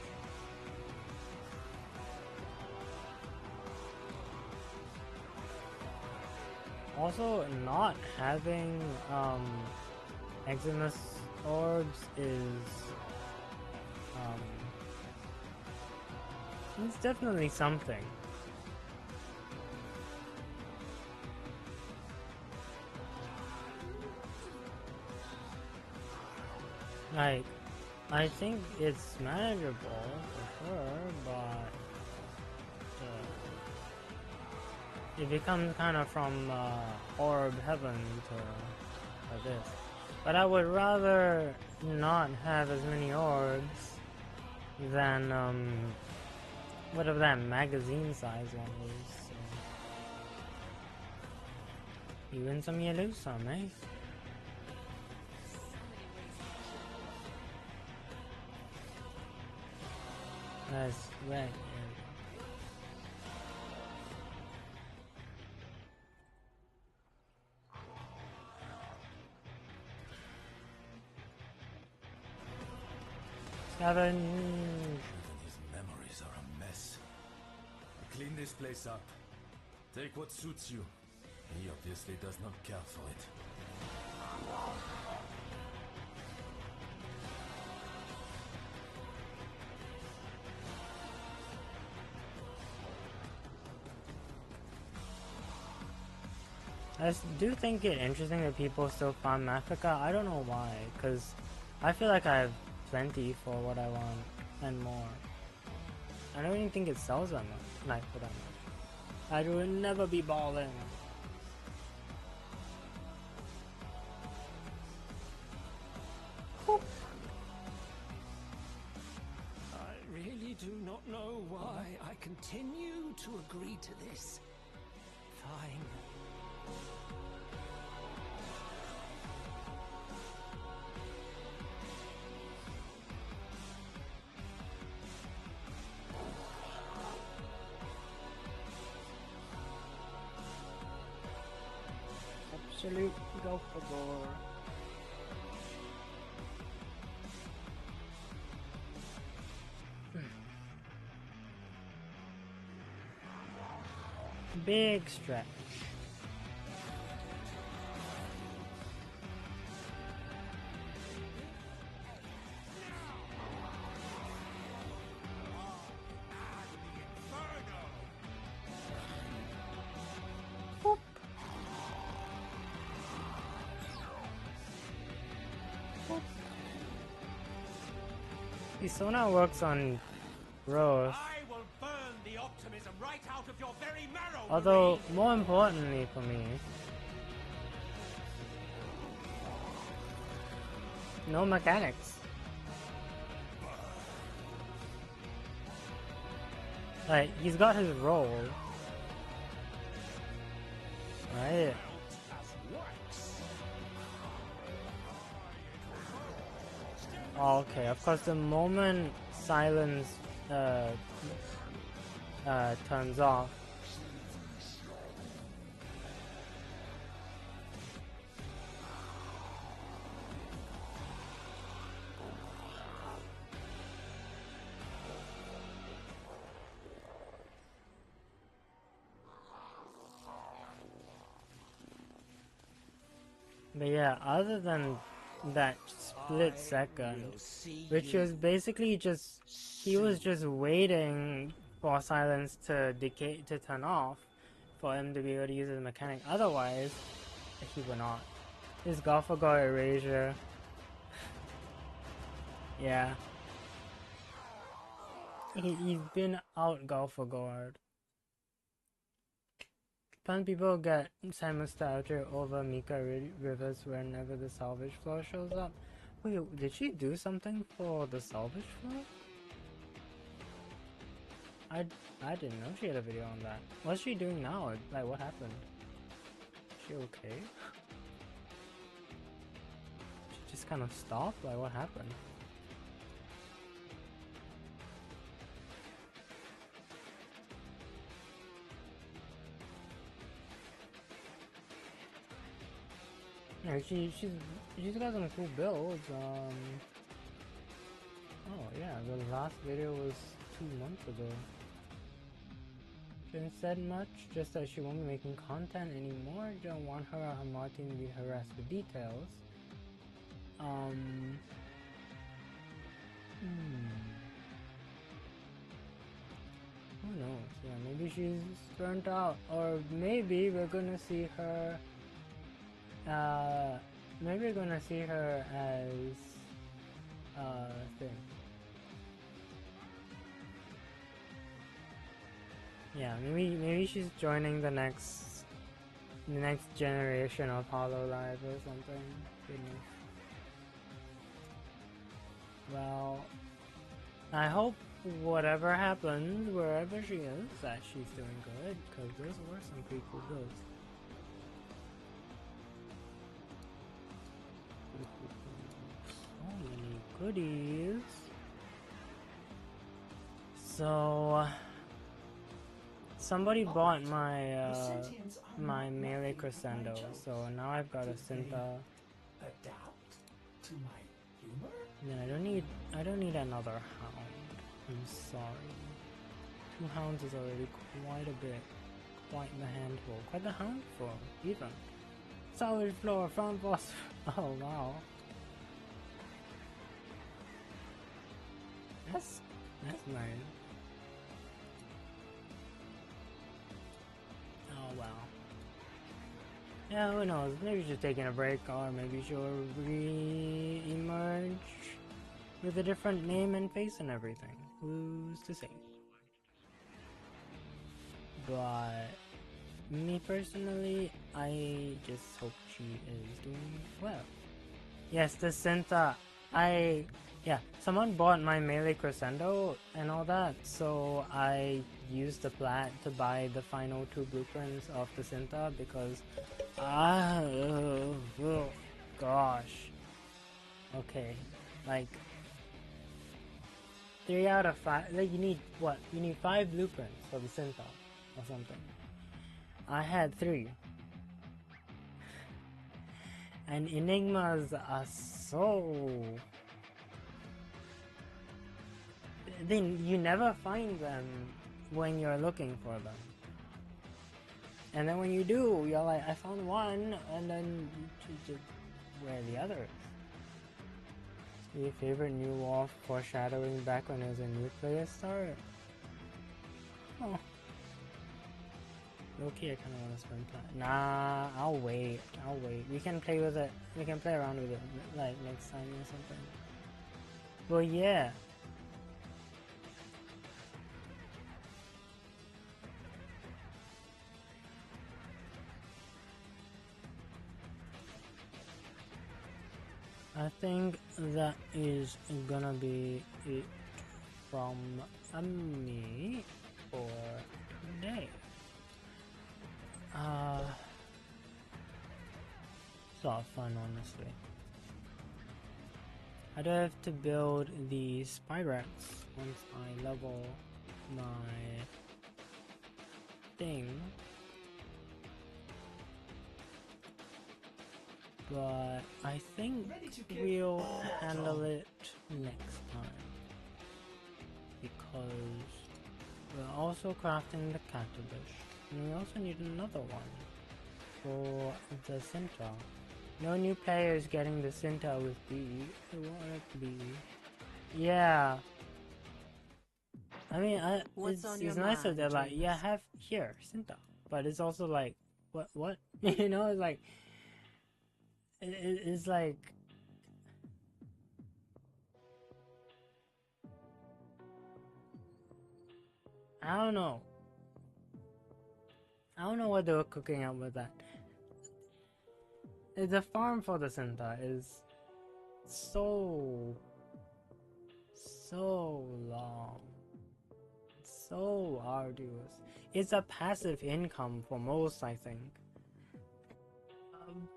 Also, not having Eximus orbs is it's definitely something. Like, I think it's manageable for sure, but it becomes kind of from orb heaven to this. But I would rather not have as many orbs than whatever that magazine size one is. So. You win some, you lose some, eh? That's right. Scavenge. These memories are a mess. Clean this place up. Take what suits you. He obviously does not care for it. I do think it interesting that people still farm Africa. I don't know why, because I feel like I have plenty for what I want and more. I don't even think it sells that much, like for that much. I would never be balling. I really do not know why I continue to agree to this. Fine. Absolute go for gore. Big stretch. The sonar works on growth. I will burn the optimism right out of your very marrow. Although, more importantly for me, no mechanics. Like, he's got his role. Right? Oh, okay, of course the moment silence turns off, But yeah, other than that split second, which was basically just, he was just waiting for silence to decay, to turn off, for him to be able to use his mechanic. Otherwise, he would not. His Golfagor erasure. Yeah. He's been out Golfagor. Some people get Nostalgia over Mika Rivers whenever the salvage floor shows up. Wait, did she do something for the salvage floor? I didn't know she had a video on that. What's she doing now? Like, what happened? Is she okay? She just kind of stopped? Like, what happened? Yeah, she's got some cool builds. Oh yeah, the last video was 2 months ago. She hasn't said much, just that she won't be making content anymore. Don't want her or her Martin to be harassed with details. Who knows? Yeah, maybe she's burnt out, or maybe we're gonna see her. Maybe we're gonna see her as thing. Yeah, maybe she's joining the next generation of Hololive or something. Goodness. Well, I hope whatever happens, wherever she is, that she's doing good, because those were some pretty cool builds. So many goodies. So somebody bought my my melee crescendo, so now I've got a Synta. Adapt to my humor? Then I don't need another hound. I'm sorry. 2 hounds is already quite a bit. Quite the handful. Quite the handful, even. Solid floor, front boss. Oh wow. That's nice. Oh wow. Yeah, who knows? Maybe she's taking a break, or maybe she'll re-emerge with a different name and face and everything. Who's to say? But me personally, I just hope she is doing well. Yes, the Synta. Yeah, someone bought my melee crescendo and all that, so I used the plat to buy the final 2 blueprints of the Synta because oh gosh. Okay, like 3 out of 5. Like you need what? You need 5 blueprints for the Synta or something. I had 3. And enigmas are so... Then you never find them when you're looking for them. And then when you do, you're like, I found one, and then you just where the others? Your favorite new wall foreshadowing back when it was a new player start? Oh. Okay, I kinda wanna spend time. Nah, I'll wait. We can play with it. We can play around with it like next time or something. Well, yeah. I think that is gonna be it from me for today. It's a lot of fun, honestly. I do have to build the Spyrex once I level my thing. But I think we'll handle it next time. Because we're also crafting the Catabush. And we also need another one for the Centaur. No new players getting the Sinta with B. I want it to be. Yeah. I mean, it's nice that they're like, yeah, have here, Sinta. But it's also like, what? You know, it's like, it's like, I don't know. I don't know what they were cooking up with that. The farm for the Sinta is so long. So arduous. It's a passive income for most, I think.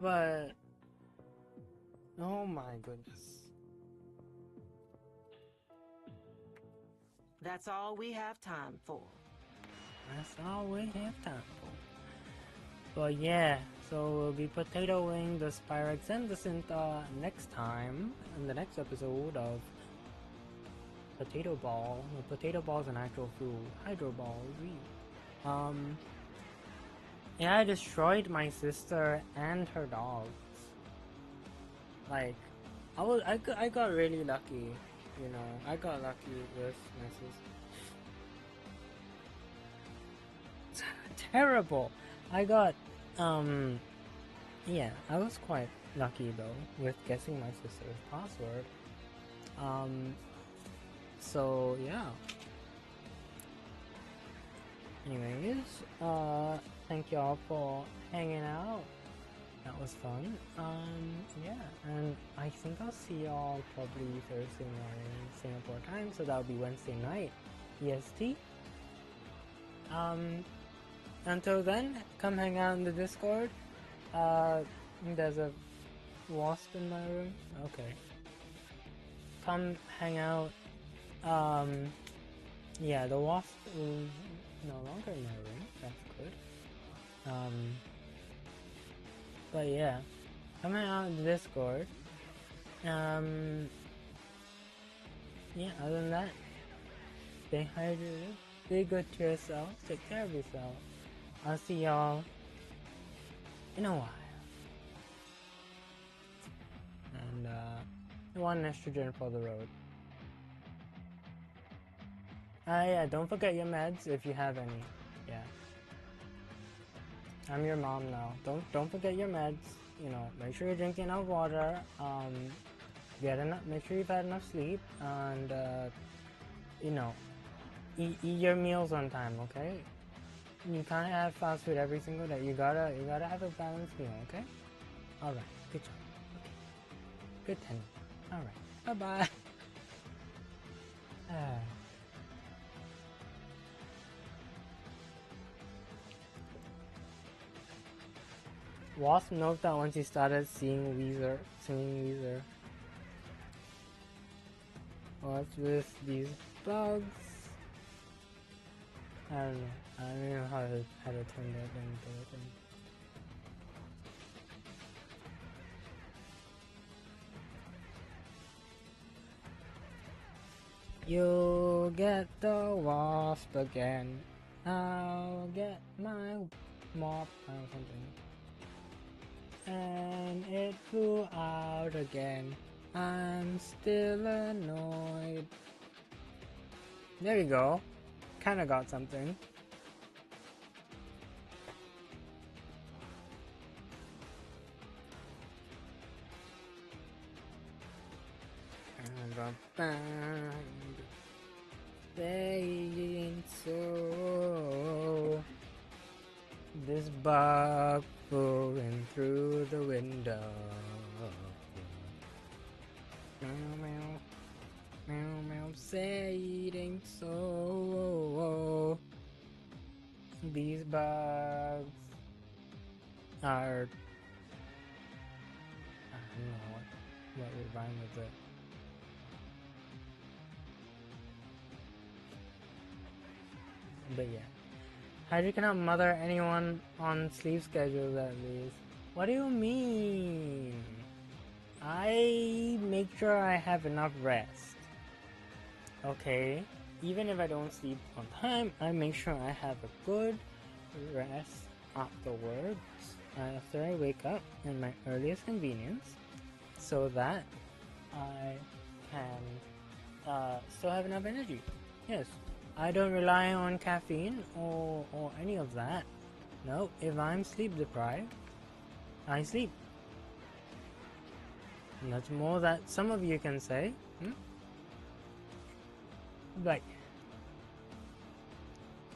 But oh my goodness. That's all we have time for. That's all we have time for. But yeah, so we'll be potatoing the Spyrex and the Sinta next time in the next episode of Potato Ball. No, Potato Ball's an actual food. Hydro Ball. Yeah, I destroyed my sister and her dogs. Like, I got really lucky, you know. I got lucky with my sister. Terrible. I got, yeah, I was quite lucky though with guessing my sister's password. So yeah. Anyways, thank y'all for hanging out. That was fun. Yeah, and I think I'll see y'all probably Thursday morning Singapore time, so that'll be Wednesday night EST. Until then, come hang out in the Discord. There's a wasp in my room. Okay. Come hang out. Yeah, the wasp is no longer in my room. That's good. But yeah, come hang out in the Discord. Yeah, other than that, stay hydrated, be good to yourself, take care of yourself. I'll see y'all in a while. And one estrogen for the road. Yeah, don't forget your meds if you have any. Yeah. I'm your mom now. Don't forget your meds. You know, make sure you're drinking enough water. Make sure you've had enough sleep, and you know, eat your meals on time. Okay. You can't have fast food every single day. You gotta have a balanced meal. Okay. All right. Good job. Okay. Good tenno. All right. Bye bye. Wasp noticed that once he started singing Weezer. What's with these bugs? I don't know. I don't know how to turn that into a thing. You'll get the wasp again. I'll get my mop or something. And it flew out again. I'm still annoyed. There you go. Kinda got something. Saying so. This bug flew through the window. Meow meow, meow meow, saying so. These bugs are. I don't know what would rhyme with it. But yeah. Hydra cannot mother anyone on sleep schedules at least. What do you mean? I make sure I have enough rest. Okay? Even if I don't sleep on time, I make sure I have a good rest afterwards. after I wake up in my earliest convenience, so that I can still have enough energy. Yes, I don't rely on caffeine or any of that. No, if I'm sleep deprived, I sleep. And that's more that some of you can say. Right.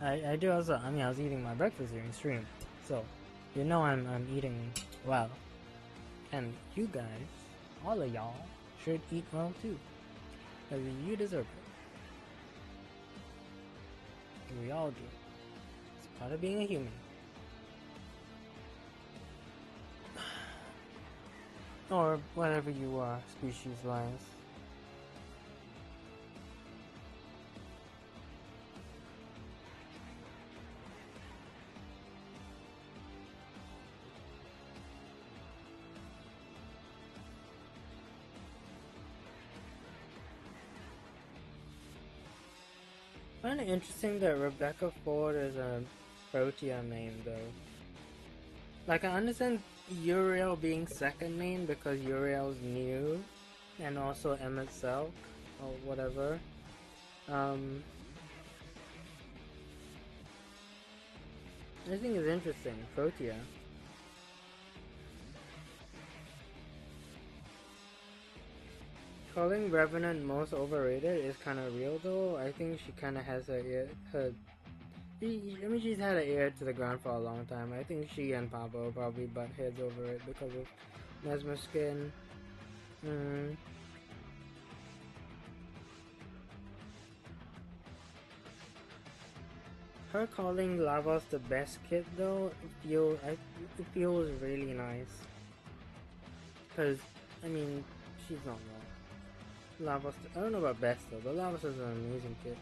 I do also, I mean, I was eating my breakfast during stream, so you know I'm eating well. And you guys, all of y'all, should eat well too. Because you deserve it. We all do. It's part of being a human. Or whatever you are, species-wise. I find it interesting that Rebecca Ford is a Protea main, though. Like, I understand Uriel being second main because Uriel's new, and also Emmett Selk, or whatever. I think it's interesting, Protea. Calling Revenant most overrated is kind of real, though. I think she kind of has I mean, she's had an ear to the ground for a long time. I think she and Pablo probably butt heads over it because of Mesmer Skin. Her calling Lavos the best kid, though, it feels really nice. Because, I mean, she's not wrong. Lavos, I don't know about best though, but Lavos is an amazing kid.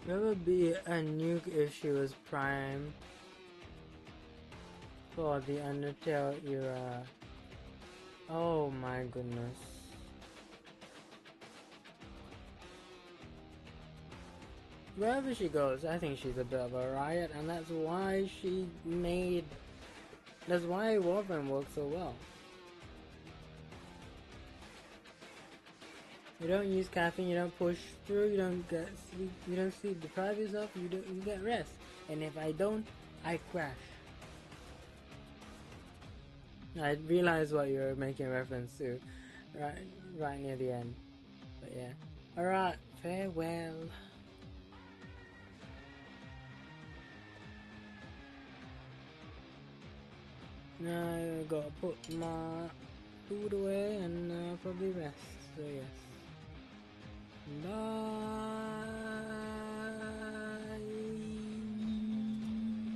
There would be a nuke if she was Prime for the Undertale era. Oh my goodness. Wherever she goes, I think she's a bit of a riot, and that's why that's why Warframe works so well. You don't use caffeine, you don't push through, you don't get sleep, you don't sleep deprive yourself, you get rest. And if I don't, I crash. I realize what you're making reference to right near the end. But yeah. Alright, farewell. Now I gotta put my food away and probably rest. So yes. Bye.